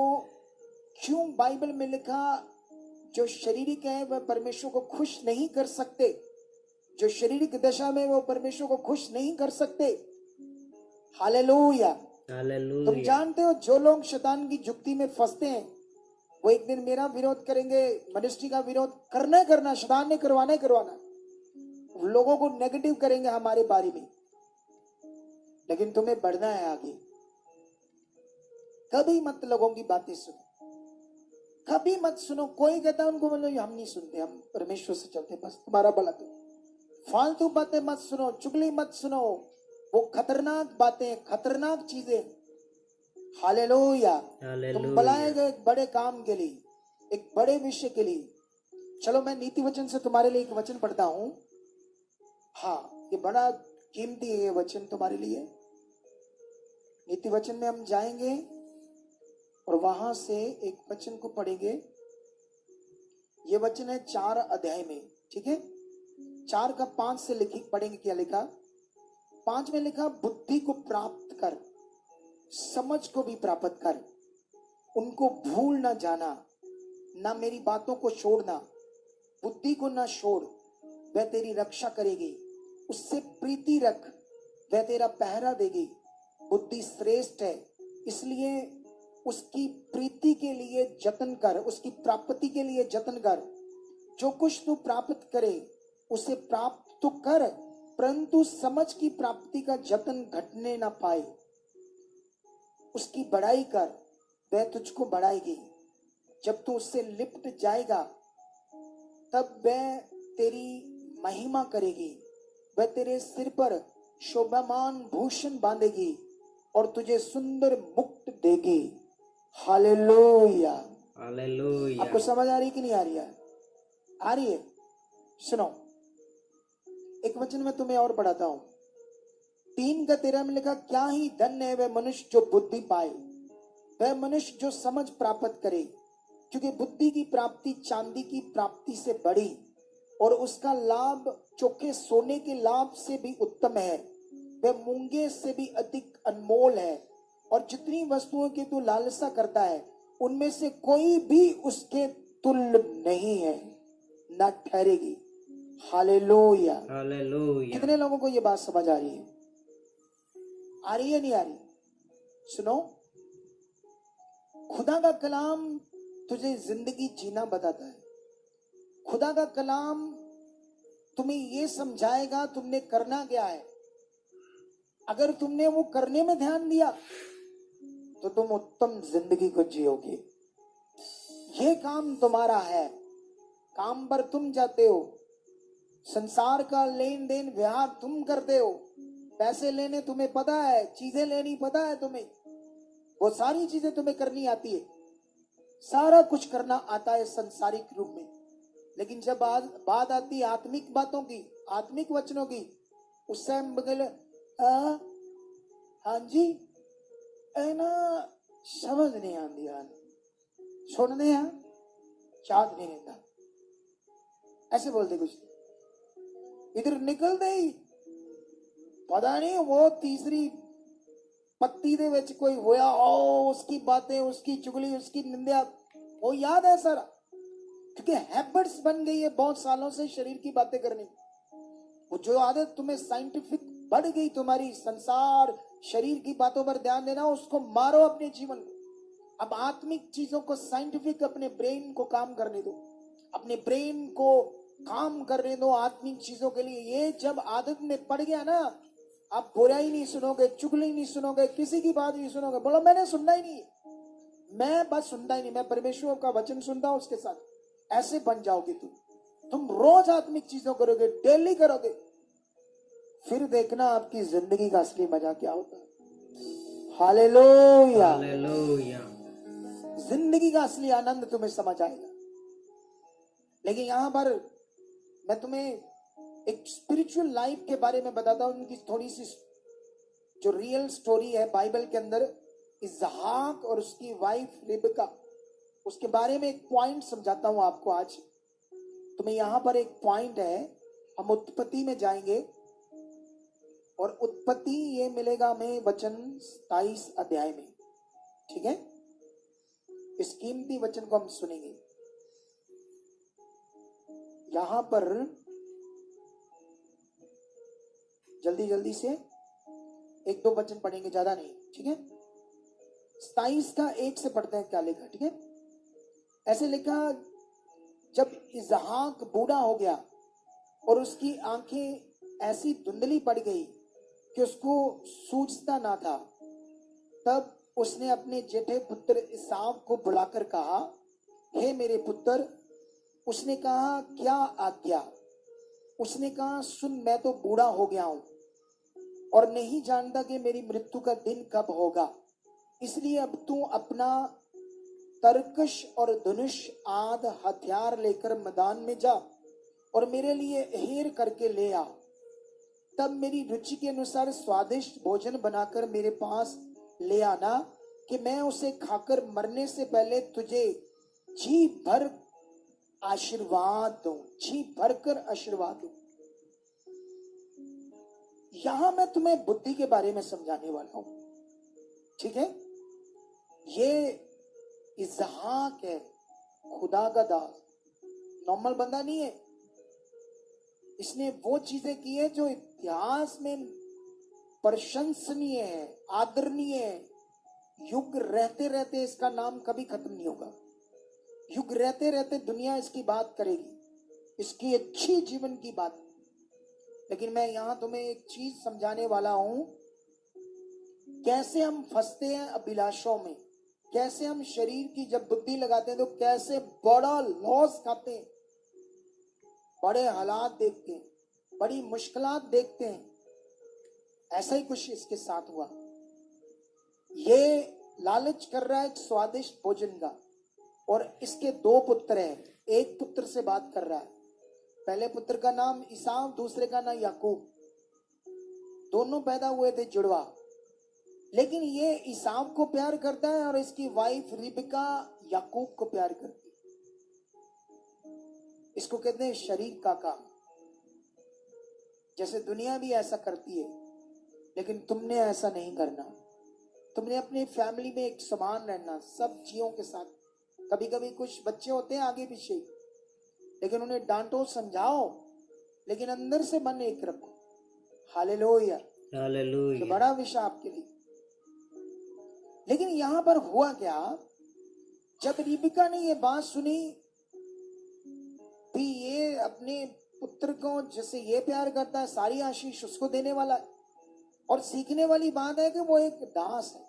क्यों बाइबल में लिखा जो शारीरिक है वह परमेश्वर को खुश नहीं कर सकते, जो शारीरिक दशा में वो परमेश्वर को खुश नहीं कर सकते। हालेलुया। तुम हालेलुया। जानते हो जो लोग शैतान की जुक्ति में फंसते हैं वो एक दिन मेरा विरोध करेंगे, मिनिस्ट्री का विरोध करना, शैतान ने करवाना ही करवाना। लोगों को नेगेटिव करेंगे हमारे बारे में, लेकिन तुम्हें बढ़ना है आगे। कभी मत लोगों की बातें सुनो, कभी मत सुनो। कोई कहता है उनको मतलब हम नहीं सुनते, हम परमेश्वर से चलते, बस तुम्हारा भला करो। फालतू बातें मत सुनो, चुगली मत सुनो। वो खतरनाक बातें, खतरनाक चीजें। हालेलुया। तुम हालेलुया। बुलाए गए एक बड़े काम के लिए, एक बड़े विषय के लिए। चलो मैं नीति वचन से तुम्हारे लिए एक वचन पढ़ता हूं। हाँ, ये बड़ा कीमती है ये वचन तुम्हारे लिए। नीति वचन में हम जाएंगे और वहां से एक वचन को पढ़ेंगे। ये वचन है 4 अध्याय में, ठीक है। 4 का 5 से लिखी पढ़ेंगे। क्या लिखा? 5 में लिखा, बुद्धि को प्राप्त कर, समझ को भी प्राप्त कर, उनको भूल ना जाना, ना मेरी बातों को छोड़ना। बुद्धि को ना छोड़, वह तेरी रक्षा करेगी। उससे प्रीति रख, वह तेरा पहरा देगी। बुद्धि श्रेष्ठ है, इसलिए उसकी प्रीति के लिए जतन कर, उसकी प्राप्ति के लिए जतन कर। जो कुछ तू प्राप्त करे उसे प्राप्त तो कर, परंतु समझ की प्राप्ति का जतन घटने ना पाए। उसकी बढ़ाई कर, वह तुझको बढ़ाएगी। जब तू उससे लिपट जाएगा तब वह तेरी महिमा करेगी। वह तेरे सिर पर शोभामान भूषण बांधेगी और तुझे सुंदर मुकुट देगी। हालेलुया। हालेलुया। आपको समझ आ रही कि नहीं आ रही है? आ रही है। सुनो, एक वचन में तुम्हें और पढ़ाता हूं। 3 का 13 में लिखा, क्या ही धन्य है वह मनुष्य जो बुद्धि पाए, वह मनुष्य जो समझ प्राप्त करे, क्योंकि बुद्धि की प्राप्ति चांदी की प्राप्ति से बड़ी और उसका लाभ चोखे सोने के लाभ से भी उत्तम है। वह मूंगे से भी अधिक अनमोल है, और जितनी वस्तुओं की तू लालसा करता है उनमें से कोई भी उसके तुल्य नहीं है, न ठहरेगी। हालेलुया। हालेलुया। कितने लोगों को यह बात समझ आ रही है? आ रही है नहीं आ रही? सुनो, खुदा का कलाम तुझे जिंदगी जीना बताता है। खुदा का कलाम तुम्हें यह समझाएगा तुमने करना क्या है। अगर तुमने वो करने में ध्यान दिया तो तुम उत्तम जिंदगी को जियोगे। ये काम तुम्हारा है, काम पर तुम जाते हो, संसार का लेन देन व्यवहार तुम करते हो। पैसे लेने तुम्हें पता है, चीजें लेनी पता है तुम्हें, वो सारी चीजें तुम्हें करनी आती है, सारा कुछ करना आता है संसारिक रूप में। लेकिन जब बात आती है आत्मिक बातों की, आत्मिक वचनों की, उस टाइम बगल हाँ जी ए ना समझ नहीं आती यार, सुनने यहाँ चाँद नहीं रहता, ऐसे बोलते कुछ। इधर निकलते ही पता नहीं वो तीसरी पत्ती दे विच कोई होया, ओ उसकी बातें, उसकी चुगली, उसकी निंदा, वो याद है सारा। क्योंकि हैबिट्स बन गई है बहुत सालों से शरीर की बातें करनी। वो जो आदत तुम्हें साइंटिफिक बढ़ गई, तुम्हारी संसार शरीर की बातों पर ध्यान देना, उसको मारो अपने जीवन को। अब आत्मिक चीजों को, साइंटिफिक अपने ब्रेन को काम करने दो, अपने ब्रेन को काम करने दो आत्मिक चीजों के लिए। ये जब आदत में पड़ गया ना, आप बुराई नहीं सुनोगे, चुगली नहीं सुनोगे, किसी की बात नहीं सुनोगे। बोलो मैंने सुनना ही नहीं, मैं बस सुनता ही नहीं, मैं परमेश्वर का वचन सुनता हूं उसके साथ। ऐसे बन जाओगे तुम रोज आत्मिक चीजों करोगे, डेली करोगे, फिर देखना आपकी जिंदगी का असली मजा क्या होता है। हालेलुया। हालेलुया। जिंदगी का असली आनंद तुम्हें समझ आएगा। लेकिन यहां पर मैं तुम्हें एक स्पिरिचुअल लाइफ के बारे में बताता हूं, उनकी थोड़ी सी जो रियल स्टोरी है बाइबल के अंदर, इसहाक और उसकी वाइफ रिबका, उसके बारे में एक पॉइंट समझाता हूं आपको आज। तो मैं यहां पर एक पॉइंट है, हम उत्पत्ति में जाएंगे और उत्पत्ति ये मिलेगा हमें वचन 27 अध्याय में, ठीक है। इस कीमती वचन को हम सुनेंगे। यहां पर जल्दी जल्दी से एक दो वचन पढ़ेंगे, ज्यादा नहीं, ठीक है। 27 का 1 से पढ़ते हैं क्या लिखा, ठीक है। ऐसे लिखा, जब इसहाक बूढ़ा हो गया और उसकी आंखें ऐसी धुंधली पड़ गई कि उसको सूझता ना था, तब उसने अपने जेठे पुत्र एसाव को बुलाकर कहा, हे मेरे पुत्र। उसने कहा, क्या आज्ञा? उसने कहा, सुन, मैं तो बूढ़ा हो गया हूं और नहीं जानता कि मेरी मृत्यु का दिन कब होगा, इसलिए अब तू अपना तरकश और धनुष आदि हथियार लेकर मैदान में जा और मेरे लिए हेर करके ले आ। तब मेरी रुचि के अनुसार स्वादिष्ट भोजन बनाकर मेरे पास ले आना कि मैं उसे खाकर मरने से पहले तुझे जी भर आशीर्वाद दूं, जी भरकर आशीर्वाद दूं। यहां मैं तुम्हें बुद्धि के बारे में समझाने वाला हूं, ठीक है। ये इसहाक है, खुदा का दास, नॉर्मल बंदा नहीं है। इसने वो चीजें की है जो इतिहास में प्रशंसनीय है, आदरणीय है। युग रहते रहते इसका नाम कभी खत्म नहीं होगा। युग रहते रहते दुनिया इसकी बात करेगी, इसकी अच्छी जीवन की बात। लेकिन मैं यहां तुम्हें एक चीज समझाने वाला हूं, कैसे हम फंसते हैं अभिलाषों में, कैसे हम शरीर की जब बुद्धि लगाते हैं तो कैसे बड़ा लॉस खाते हैं, बड़े हालात देखते हैं, बड़ी मुश्किलात देखते हैं। ऐसा ही कुछ इसके साथ हुआ। ये लालच कर रहा है एक स्वादिष्ट भोजन का, और इसके 2 पुत्र हैं। एक पुत्र से बात कर रहा है, पहले पुत्र का नाम ईसाव, दूसरे का नाम याकूब। दोनों पैदा हुए थे जुड़वा, लेकिन ये ईसाव को प्यार करता है और इसकी वाइफ रिबका याकूब को प्यार करती है। इसको कहते हैं शरीर का काम। जैसे दुनिया भी ऐसा करती है, लेकिन तुमने ऐसा नहीं करना। तुमने अपनी फैमिली में एक समान रहना, सब जीवों के साथ। कभी कभी कुछ बच्चे होते हैं आगे पीछे, लेकिन उन्हें डांटो, समझाओ, लेकिन अंदर से मन एक रखो। हालेलुया, तो बड़ा विषय आपके लिए। लेकिन यहां पर हुआ क्या, जब रिबिका ने ये बात सुनी भी, ये अपने पुत्र को जैसे ये प्यार करता है, सारी आशीष उसको देने वाला है। और सीखने वाली बात है कि वो एक दास है,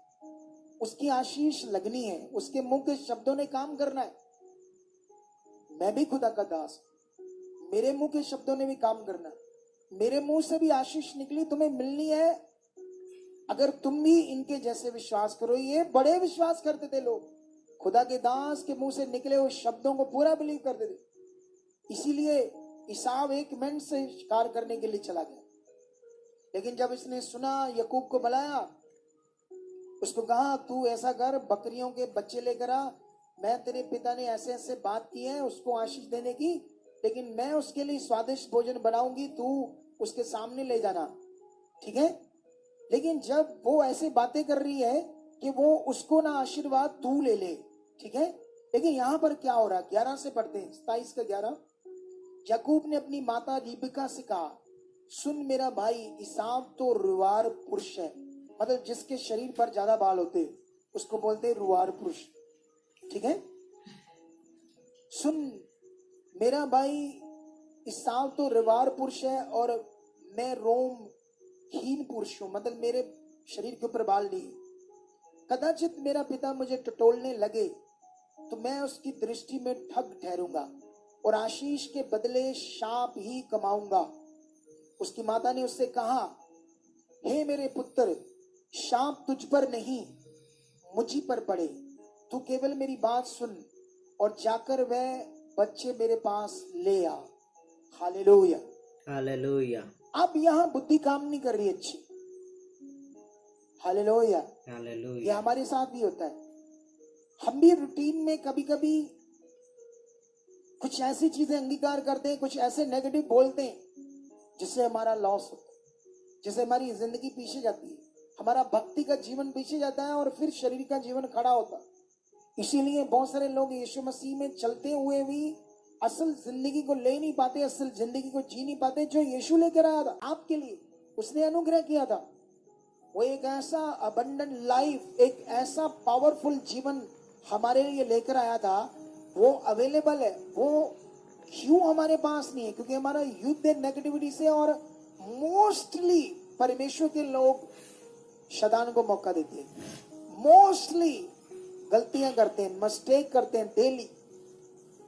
उसकी आशीष लगनी है, उसके मुंह के शब्दों ने काम करना है। मैं भी खुदा का दास, मेरे मुंह के शब्दों ने भी काम करना है। मेरे मुंह से भी आशीष निकली, तुम्हें मिलनी है अगर तुम भी इनके जैसे विश्वास करो। ये बड़े विश्वास करते थे लोग, खुदा के दास के मुंह से निकले हुए शब्दों को पूरा बिलीव करते थे। इसीलिए ईसाव 1 मिनट से शिकार करने के लिए चला गया। लेकिन जब इसने सुना, याकूब को बुलाया, उसको कहा, तू ऐसा कर, बकरियों के बच्चे लेकर आ। मैं तेरे पिता ने ऐसे ऐसे बात की है उसको आशीष देने की, लेकिन मैं उसके लिए स्वादिष्ट भोजन बनाऊंगी, तू उसके सामने ले जाना, ठीक है। लेकिन जब वो ऐसे बातें कर रही है कि वो उसको ना आशीर्वाद तू ले ले, ठीक है। लेकिन यहां पर क्या हो रहा, 11 से पढ़ते हैं, 27 का 11। याकूब ने अपनी माता रिबका से कहा, सुन मेरा भाई ईसाव तो रुवार पुरुष है, मतलब जिसके शरीर पर ज्यादा बाल होते उसको बोलते हैं रुवार पुरुष, ठीक है। सुन मेरा भाई ईसाव तो रुवार पुरुष है और मैं रोमहीन पुरुष हूं, मतलब मेरे शरीर के ऊपर बाल नहीं। कदाचित मेरा पिता मुझे टटोलने लगे तो मैं उसकी दृष्टि में ठग ठहरूंगा और आशीष के बदले शाप ही कमाऊंगा। उसकी माता ने उससे कहा, हे मेरे पुत्र, शाप तुझ पर नहीं मुझी पर पड़े। तू केवल मेरी बात सुन और जाकर वह बच्चे मेरे पास ले आ। हालेलुया, हालेलुया अब यहाँ बुद्धि काम नहीं कर रही अच्छी। हालेलुया। ये हालेलुया हमारे साथ भी होता है। हम भी रूटीन में कभी कभी कुछ ऐसी चीजें अंगीकार करते हैं, कुछ ऐसे नेगेटिव बोलते हैं जिससे हमारा लॉस होता है, जिससे हमारी जिंदगी पीछे जाती है, हमारा भक्ति का जीवन पीछे जाता है और फिर शरीर का जीवन खड़ा होता है। इसीलिए बहुत सारे लोग यीशु मसीह में चलते हुए भी असल जिंदगी को ले नहीं पाते, असल जिंदगी को जी नहीं पाते जो यीशु लेकर आया था आपके लिए, उसने अनुग्रह किया था। वो एक ऐसा अबंडेंट लाइफ, एक ऐसा पावरफुल जीवन हमारे लिए लेकर आया था। वो अवेलेबल है। वो क्यों हमारे पास नहीं है? क्योंकि हमारा युद्ध है नेगेटिविटी से, और मोस्टली परमेश्वर के लोग शैतान को मौका देते हैं, मोस्टली गलतियां करते हैं, मिस्टेक करते हैं डेली।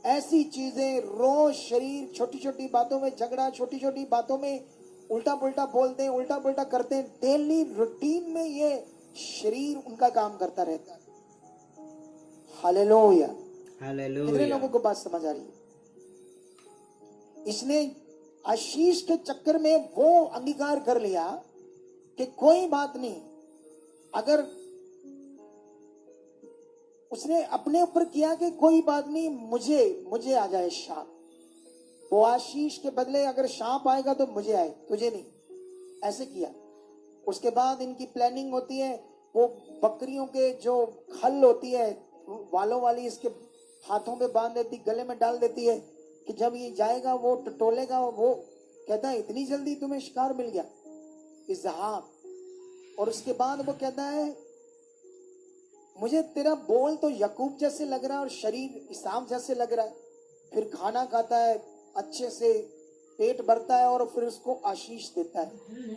ऐसी चीजें रोज, शरीर छोटी छोटी बातों में झगड़ा, छोटी छोटी बातों में उल्टा पुल्टा बोलते हैं, उल्टा पुल्टा करते हैं। डेली रूटीन में ये शरीर उनका काम करता रहता है। हालेलुया। कितने हालेलुया लोगों को बात समझ आ रही है? इसने आशीष के चक्कर में वो अंगीकार कर लिया कि कोई बात नहीं, अगर उसने अपने ऊपर किया कि कोई बात नहीं, मुझे आ जाए शाप। वो आशीष के बदले अगर शाप आएगा तो मुझे आए, तुझे नहीं, ऐसे किया। उसके बाद इनकी प्लानिंग होती है, वो बकरियों के जो खल होती है वालों वाली, इसके हाथों पे बांध देती, गले में डाल देती है कि जब ये जाएगा वो टटोलेगा। वो कहता है इतनी जल्दी तुम्हें शिकार मिल गया, इज़हाक। और उसके बाद वो कहता है मुझे तेरा बोल तो याकूब जैसे लग रहा है और शरीर इसाव जैसे लग रहा है। फिर खाना खाता है, अच्छे से पेट भरता है और फिर उसको आशीष देता है।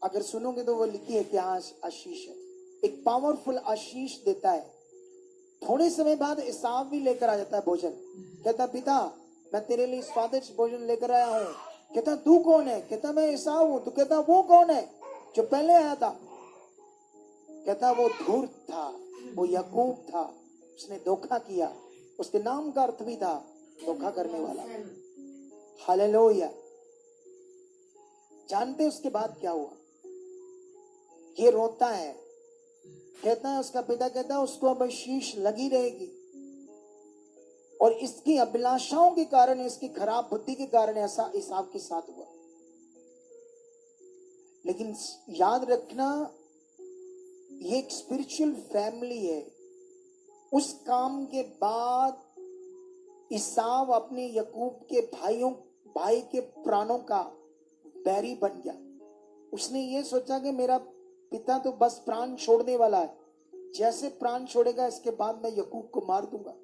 अगर सुनोगे तो वो लिखी है क्या आशीष है, एक पावरफुल आशीष देता है। थोड़े समय बाद इसाव भी लेकर आ जाता है भोजन। कहता पिता मैं तेरे लिए स्वादिष्ट भोजन लेकर आया हूँ। कहता तू कौन है? कहता मैं इसाव हूँ। तो कहता वो कौन है जो पहले आया था? कहता वो धूर्त था, वो याकूब था, उसने धोखा किया। उसके नाम का अर्थ भी था धोखा करने वाला। हालेलुया। जानते उसके बाद क्या हुआ? ये रोता है, कहता है, उसका पिता कहता है उसको अब आशीष लगी रहेगी, और इसकी अभिलाषाओं के कारण, इसकी खराब बुद्धि के कारण ऐसा इसाव के साथ हुआ। लेकिन याद रखना ये एक स्पिरिचुअल फैमिली है। उस काम के बाद इसाव अपने याकूब के भाई के प्राणों का बैरी बन गया। उसने ये सोचा कि मेरा पिता तो बस प्राण छोड़ने वाला है, जैसे प्राण छोड़ेगा इसके बाद मैं याकूब को मार दूंगा।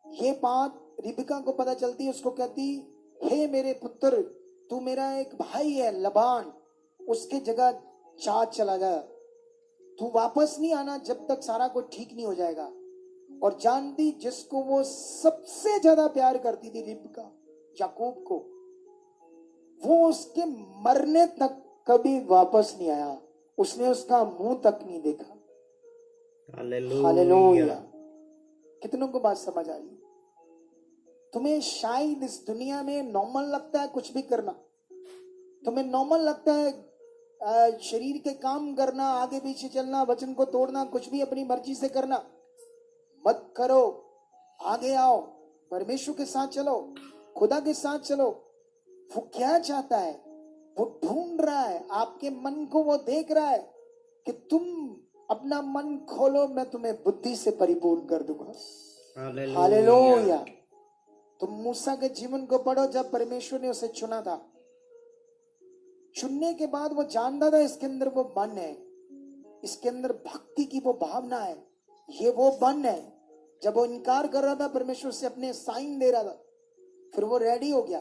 ये बात रिबका को पता चलती है। उसको कहती हे मेरे पुत्र, तू मेरा एक भाई है लबान, उसके जगह चाद चला जा, तू वापस नहीं आना जब तक सारा कुछ ठीक नहीं हो जाएगा। और जानती जिसको वो सबसे ज्यादा प्यार करती थी रिबका, याकूब को, वो उसके मरने तक कभी वापस नहीं आया। उसने उसका मुंह तक नहीं देखा। हालेलुया। कितनों को बात समझ आ रही? तुम्हें शायद इस दुनिया में नॉर्मल लगता है कुछ भी करना, तुम्हें नॉर्मल लगता है शरीर के काम करना, आगे पीछे चलना, वचन को तोड़ना, कुछ भी अपनी मर्जी से करना। मत करो, आगे आओ, परमेश्वर के साथ चलो, खुदा के साथ चलो। वो क्या चाहता है? वो ढूंढ रहा है आपके मन को। वो देख रहा है कि तुम अपना मन खोलो, मैं तुम्हें बुद्धि से परिपूर्ण कर दूंगा। हालेलुया। तुम मूसा के जीवन को पढ़ो, जब परमेश्वर ने उसे चुना था, चुनने के बाद वो जानता था इसके अंदर वो मन है, इसके अंदर भक्ति की वो भावना है, ये वो मन है। जब वो इनकार कर रहा था परमेश्वर से, अपने साइन दे रहा था, फिर वो रेडी हो गया।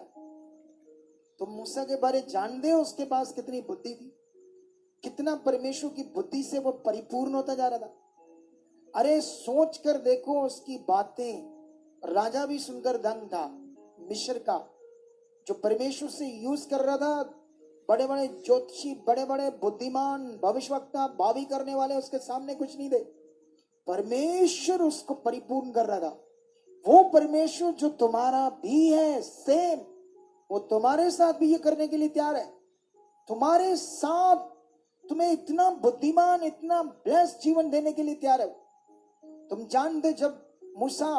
तो मूसा के बारे जानते हो उसके पास कितनी बुद्धि थी, कितना परमेश्वर की बुद्धि से वो परिपूर्ण होता जा रहा था। अरे सोच कर देखो उसकी बातें। राजा भी सुनकर दंग था, मिस्र का, जो परमेश्वर से यूज कर रहा था। बड़े बड़े ज्योतिषी, बड़े बड़े बुद्धिमान, भविष्यवक्ता, भावी करने वाले उसके सामने कुछ नहीं थे। परमेश्वर उसको परिपूर्ण कर रहा था। वो परमेश्वर जो तुम्हारा भी है, सेम वो तुम्हारे साथ भी ये करने के लिए तैयार है। तुम्हारे साथ तुम्हें इतना बुद्धिमान, इतना ब्लेस्ड जीवन देने के लिए तैयार है। तुम जानते जब मूसा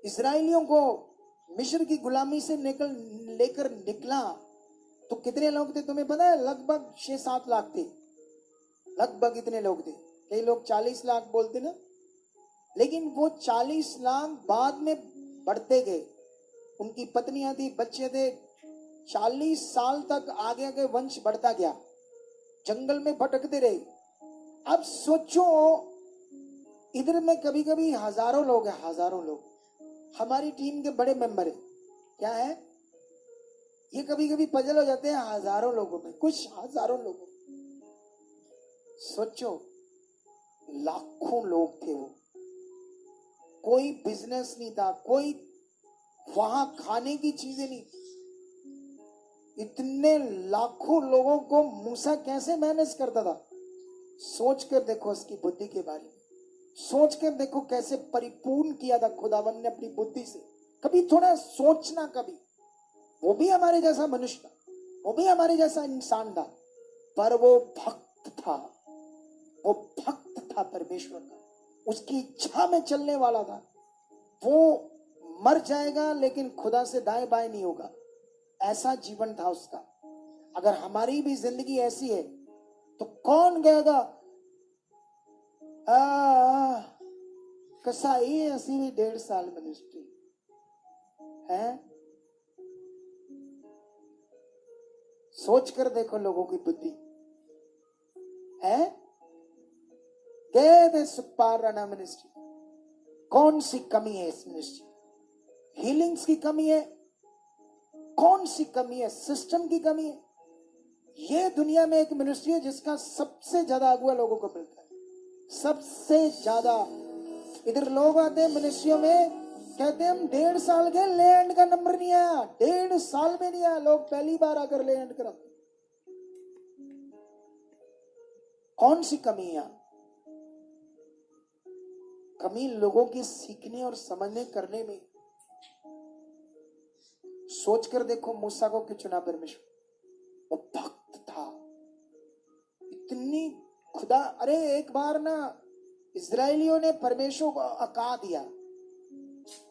इस्राएलियों को मिस्र की गुलामी से लेकर निकला तो कितने लोग थे तुम्हें पता है? लगभग 6-7 लाख थे। लगभग इतने लोग थे। कई लोग 40 लाख बोलते ना, लेकिन वो 40 लाख बाद में बढ़ते गए। उनकी पत्नियां थी, बच्चे थे। 40 साल तक आगे आगे वंश बढ़ता गया, जंगल में भटकते रहे। अब सोचो, इधर में कभी कभी हजारों लोग हैं, हजारों लोग हमारी टीम के बड़े मेंबर है। क्या है ये? कभी कभी पजल हो जाते हैं हजारों लोगों में, कुछ हजारों लोगों में। सोचो, लाखों लोग थे वो। कोई बिजनेस नहीं था, कोई वहां खाने की चीजें नहीं थी। इतने लाखों लोगों को मूसा कैसे मैनेज करता था? सोच कर देखो उसकी बुद्धि के बारे में। सोच कर देखो कैसे परिपूर्ण किया था खुदावन ने अपनी बुद्धि से। कभी थोड़ा सोचना, कभी वो भी हमारे जैसा मनुष्य था, वो भी हमारे जैसा इंसान था, पर वो भक्त था। वो भक्त था परमेश्वर का, उसकी इच्छा में चलने वाला था। वो मर जाएगा लेकिन खुदा से दाएं बाएं नहीं होगा, ऐसा जीवन था उसका। अगर हमारी भी जिंदगी ऐसी है तो कौन कहेगा कसाई ऐसी भी 1.5 साल मिनिस्ट्री है? सोच कर देखो लोगों की बुद्धि है। गए थे सुपार राणा मिनिस्ट्री, कौन सी कमी है इस मिनिस्ट्री? हीलिंग्स की कमी है? कौन सी कमी है? सिस्टम की कमी है? ये दुनिया में एक मिनिस्ट्री है जिसका सबसे ज्यादा अगुआ लोगों को मिलता है, सबसे ज्यादा। इधर लोग आते हैं मिनिस्ट्रियों में, कहते हैं हम 1.5 साल के, लैंड का नंबर नहीं आया, 1.5 साल में नहीं आया। लोग पहली बार आकर लैंड कराते। कौन सी कमी है? कमी लोगों की सीखने और समझने करने में। सोच कर देखो मूसा को क्यों चुना परमेश्वर? वो भक्त था, इतनी खुदा। अरे एक बार ना इजरायलियों ने परमेश्वर को अका दिया।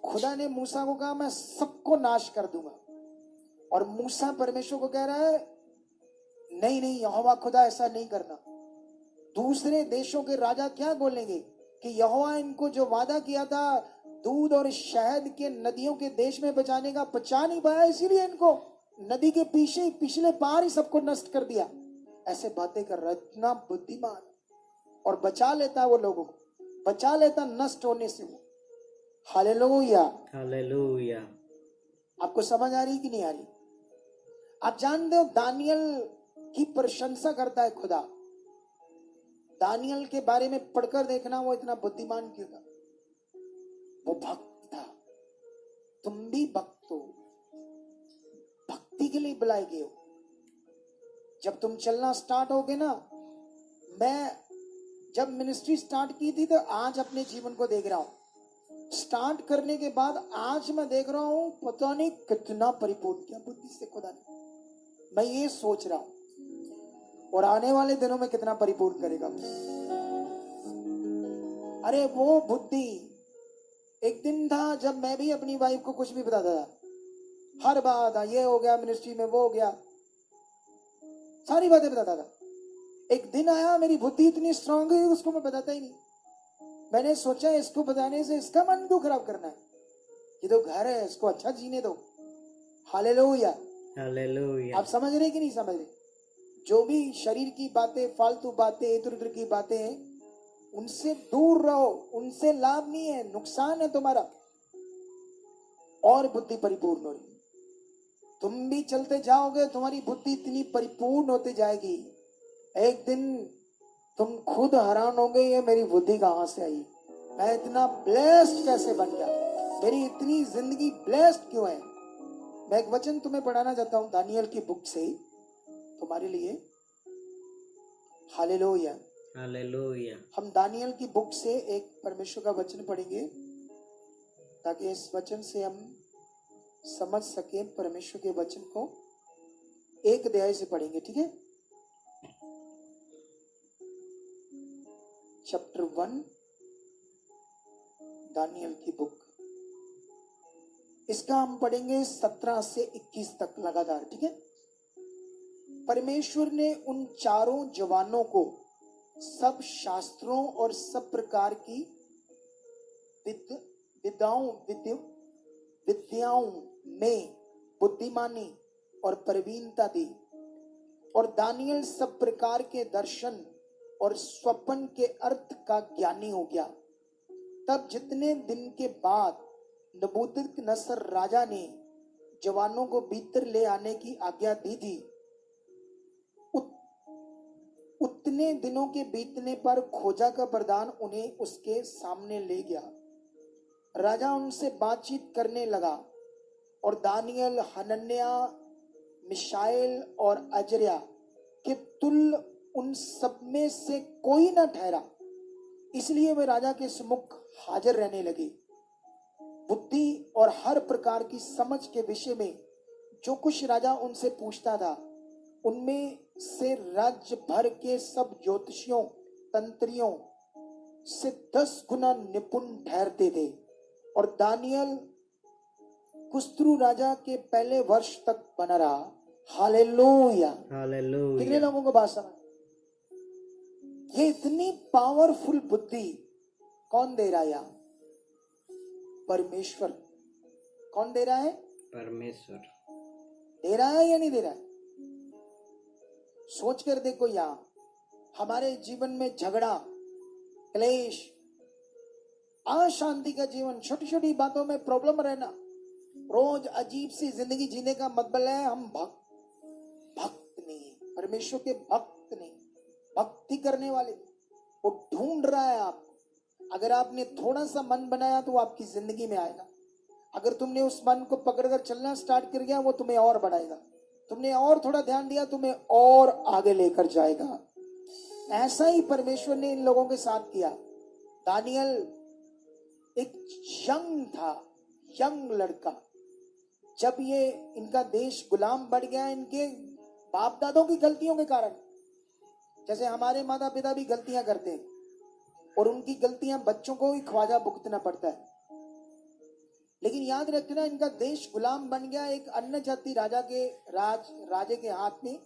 खुदा ने मूसा को कहा मैं सबको नाश कर दूंगा, और मूसा परमेश्वर को कह रहा है नहीं नहीं यहोवा खुदा ऐसा नहीं करना। दूसरे देशों के राजा क्या बोलेंगे कि यहोवा इनको जो वादा किया था दूध और शहद के नदियों के देश में बचाने का, बचा नहीं पाया, इसीलिए इनको नदी के पीछे पिछले पार ही सबको नष्ट कर दिया। ऐसे बातें कर रहा है, इतना बुद्धिमान, और बचा लेता है वो लोगों को, बचा लेता नष्ट होने से वो। हालेलुया। हालेलुया। आपको समझ आ रही कि नहीं आ रही? आप जानते हो दानियल की प्रशंसा करता है खुदा। दानियल के बारे में पढ़कर देखना वो इतना बुद्धिमान क्यों था। वो भक्त था। तुम भी भक्त हो, भक्ति के लिए बुलाए गए हो। जब तुम चलना स्टार्ट होगे ना, मैं जब मिनिस्ट्री स्टार्ट की थी तो आज अपने जीवन को देख रहा हूं। स्टार्ट करने के बाद आज मैं देख रहा हूं पता नहीं कितना परिपूर्ण किया बुद्धि से खुदा ने। मैं ये सोच रहा हूं और आने वाले दिनों में कितना परिपूर्ण करेगा। अरे वो बुद्धि, एक दिन था जब मैं भी अपनी वाइफ को कुछ भी बताता था, हर बात ये हो गया मिनिस्ट्री में, वो हो गया, सारी बातें बताता था। एक दिन आया मेरी बुद्धि इतनी स्ट्रांग है उसको मैं बताता ही नहीं। मैंने सोचा इसको बताने से इसका मन क्यों खराब करना है, ये तो घर है, इसको अच्छा जीने दो। हालेलुया। हालेलुया। आप समझ रहे कि नहीं समझ रहे? जो भी शरीर की बातें, फालतू बातें, इधर उधर की बातें हैं, उनसे दूर रहो। उनसे लाभ नहीं है, नुकसान है तुम्हारा। और बुद्धि परिपूर्ण हो रही, तुम भी चलते जाओगे, तुम्हारी बुद्धि इतनी परिपूर्ण होती जाएगी, एक दिन तुम खुद हैरान होगे ये मेरी बुद्धि कहां से आई, मैं इतना ब्लेस्ड कैसे बन गया, मेरी इतनी जिंदगी ब्लेस्ड क्यों है। मैं एक वचन तुम्हें पढ़ाना चाहता हूं दानियल की बुक से तुम्हारे लिए। हालेलुया। हालेलुया। हम दानियल की बुक से एक परमेश्वर का वचन पढ़ेंगे ताकि इस वचन से हम समझ सके परमेश्वर के वचन को एक अध्याय से पढ़ेंगे, ठीक है। चैप्टर 1 दानियल की बुक, इसका हम पढ़ेंगे 17 से 21 तक लगातार, ठीक है। परमेश्वर ने उन चारों जवानों को सब शास्त्रों और सब प्रकार की विद्याओं में बुद्धिमानी और प्रवीणता दी, और दानियल सब प्रकार के दर्शन और स्वप्न के अर्थ का ज्ञानी हो गया। तब जितने दिन के बाद नबूकदनेस्सर राजा ने जवानों को भीतर ले आने की आज्ञा दी थी, उतने दिनों के बीतने पर खोजा का प्रधान उन्हें उसके सामने ले गया। राजा उनसे बातचीत करने लगा, और दानियल, हनन्याह, मिशाएल और अजर्या के तुल्य उन सब में से कोई न ठहरा, इसलिए वे राजा के सम्मुख हाजिर रहने लगे। बुद्धि और हर प्रकार की समझ के विषय में जो कुछ राजा उनसे पूछता था, उनमें से राज्य भर के सब ज्योतिषियों तंत्रियों से 10 गुना निपुण ठहरते थे। और दानियल कुस्रू राजा के पहले वर्ष तक बना रहा। हालेलुया। कितने हालेलुया। लोगों को बात समझ? ये इतनी पावरफुल बुद्धि कौन दे रहा है यहाँ? परमेश्वर। कौन दे रहा है? परमेश्वर दे रहा है या नहीं दे रहा है? सोच कर देखो, यहाँ हमारे जीवन में झगड़ा, क्लेश, अशांति का जीवन, छोटी छोटी बातों में प्रॉब्लम रहना, रोज अजीब सी जिंदगी जीने का मतलब है हम भक्त नहीं, परमेश्वर के भक्त नहीं, भक्ति करने वाले। वो ढूंढ रहा है आप। अगर आपने थोड़ा सा मन बनाया तो वो आपकी जिंदगी में आएगा। अगर तुमने उस मन को पकड़कर चलना स्टार्ट कर गया, वो तुम्हें और बढ़ाएगा। तुमने और थोड़ा ध्यान दिया, तुम्हें और आगे लेकर जाएगा। ऐसा ही परमेश्वर ने इन लोगों के साथ किया। दानियल एक यंग था, यंग लड़का। जब ये इनका देश गुलाम बढ़ गया, इनके बाप दादों की गलतियों के कारण, जैसे हमारे माता पिता भी गलतियां करते हैं और उनकी गलतियां बच्चों को ही ख्वाजा भुगतना पड़ता है। लेकिन याद रखना, इनका देश गुलाम बन गया एक अन्य जाति राजे के हाथ में।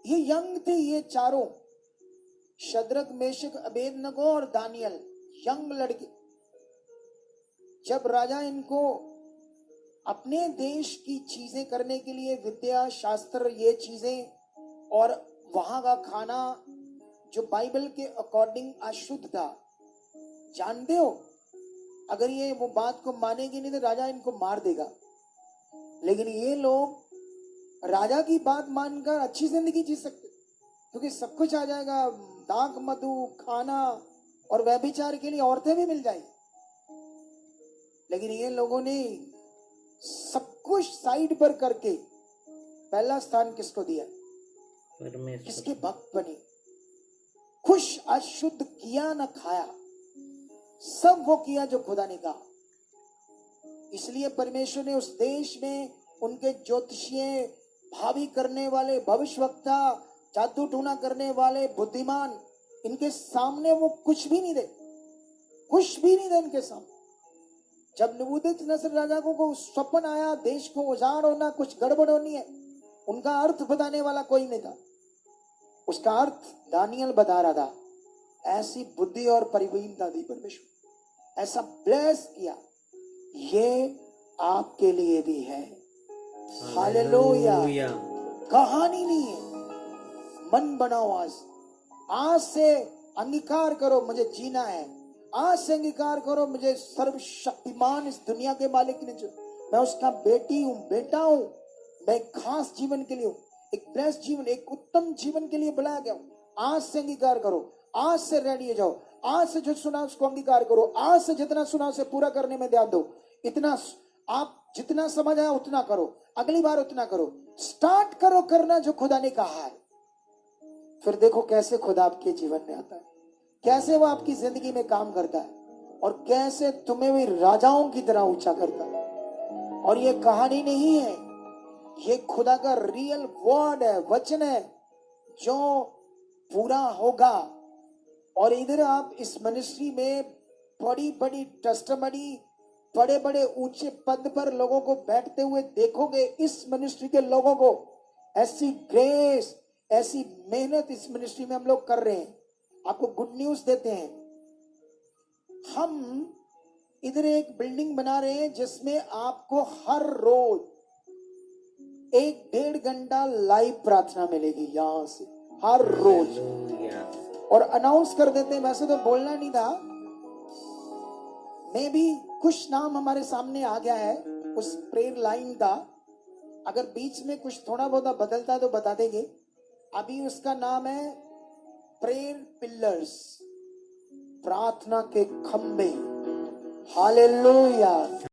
ये यंग थे, ये चारों, शद्रक, मेशक, अबेदनगो और दानियल, यंग लड़के। जब राजा इनको अपने देश की चीजें करने के लिए, विद्या, शास्त्र, ये चीजें और वहां का खाना जो बाइबल के अकॉर्डिंग अशुद्ध था, जानते हो, अगर ये वो बात को मानेंगे नहीं तो राजा इनको मार देगा। लेकिन ये लोग राजा की बात मानकर अच्छी जिंदगी जी सकते, क्योंकि सब कुछ आ जाएगा, दाग, मधु, खाना और व्यभिचार के लिए औरतें भी मिल जाएगी। लेकिन ये लोगों ने सब कुछ साइड पर करके पहला स्थान किसको दिया? परमेश्वर। किसके भक्त बने? खुश, अशुद्ध किया न खाया, सब वो किया जो खुदा ने कहा। इसलिए परमेश्वर ने उस देश में उनके ज्योतिषीय, भावी करने वाले, भविष्यवक्ता, जादू टूना करने वाले, बुद्धिमान, इनके सामने वो कुछ भी नहीं दे, कुछ भी नहीं दे इनके सामने। जब नबूकदनेस्सर राजा को स्वप्न आया, देश को उजाड़ होना, कुछ गड़बड़ होनी है, उनका अर्थ बताने वाला कोई नहीं था। उसका अर्थ दानियल बता रहा था। ऐसी बुद्धि और परिवीणता दी परमेश्वर, ऐसा ब्लेस किया। ये आपके लिए भी है। हालेलुया। कहानी नहीं है, मन बनाओ। आज से अंगीकार करो, मुझे जीना है। आज से अंगीकार करो, मुझे सर्वशक्तिमान इस दुनिया के मालिक ने जो, मैं उसका बेटी हूं, बेटा हूं। मैं खास जीवन के लिए हूं, एक ब्लेस जीवन, एक उत्तम जीवन के लिए बुलाया गया हूं। आज से अंगीकार करो, आज से रेडी हो जाओ। आज से जो सुना उसको अंगीकार करो। आज से जितना सुना उसे पूरा करने में ध्यान दो। इतना आप जितना समझ आया उतना करो, अगली बार उतना करो। स्टार्ट करो करना जो खुदा ने कहा है, फिर देखो कैसे खुदा आपके जीवन में आता है, कैसे वो आपकी जिंदगी में काम करता है, और कैसे तुम्हें भी राजाओं की तरह ऊंचा करता है। और ये कहानी नहीं है, ये खुदा का रियल वर्ड है, वचन है जो पूरा होगा। और इधर आप इस मिनिस्ट्री में बड़ी बड़ी टेस्टिमनी, बड़े बड़े ऊंचे पद पर लोगों को बैठते हुए देखोगे। इस मिनिस्ट्री के लोगों को ऐसी ग्रेस, ऐसी मेहनत इस मिनिस्ट्री में हम लोग कर रहे हैं। आपको गुड न्यूज देते हैं, हम इधर एक बिल्डिंग बना रहे हैं जिसमें आपको हर रोज 1-1.5 घंटा लाइव प्रार्थना मिलेगी यहां से, हर रोज। हालेलुया। और अनाउंस कर देते हैं, वैसे तो बोलना नहीं था, मे भी कुछ नाम हमारे सामने आ गया है उस प्रेयर लाइन का। अगर बीच में कुछ थोड़ा बहुत बदलता है तो बता देंगे। अभी उसका नाम है प्रेयर पिलर्स, प्रार्थना के खंबे। हालेलुया।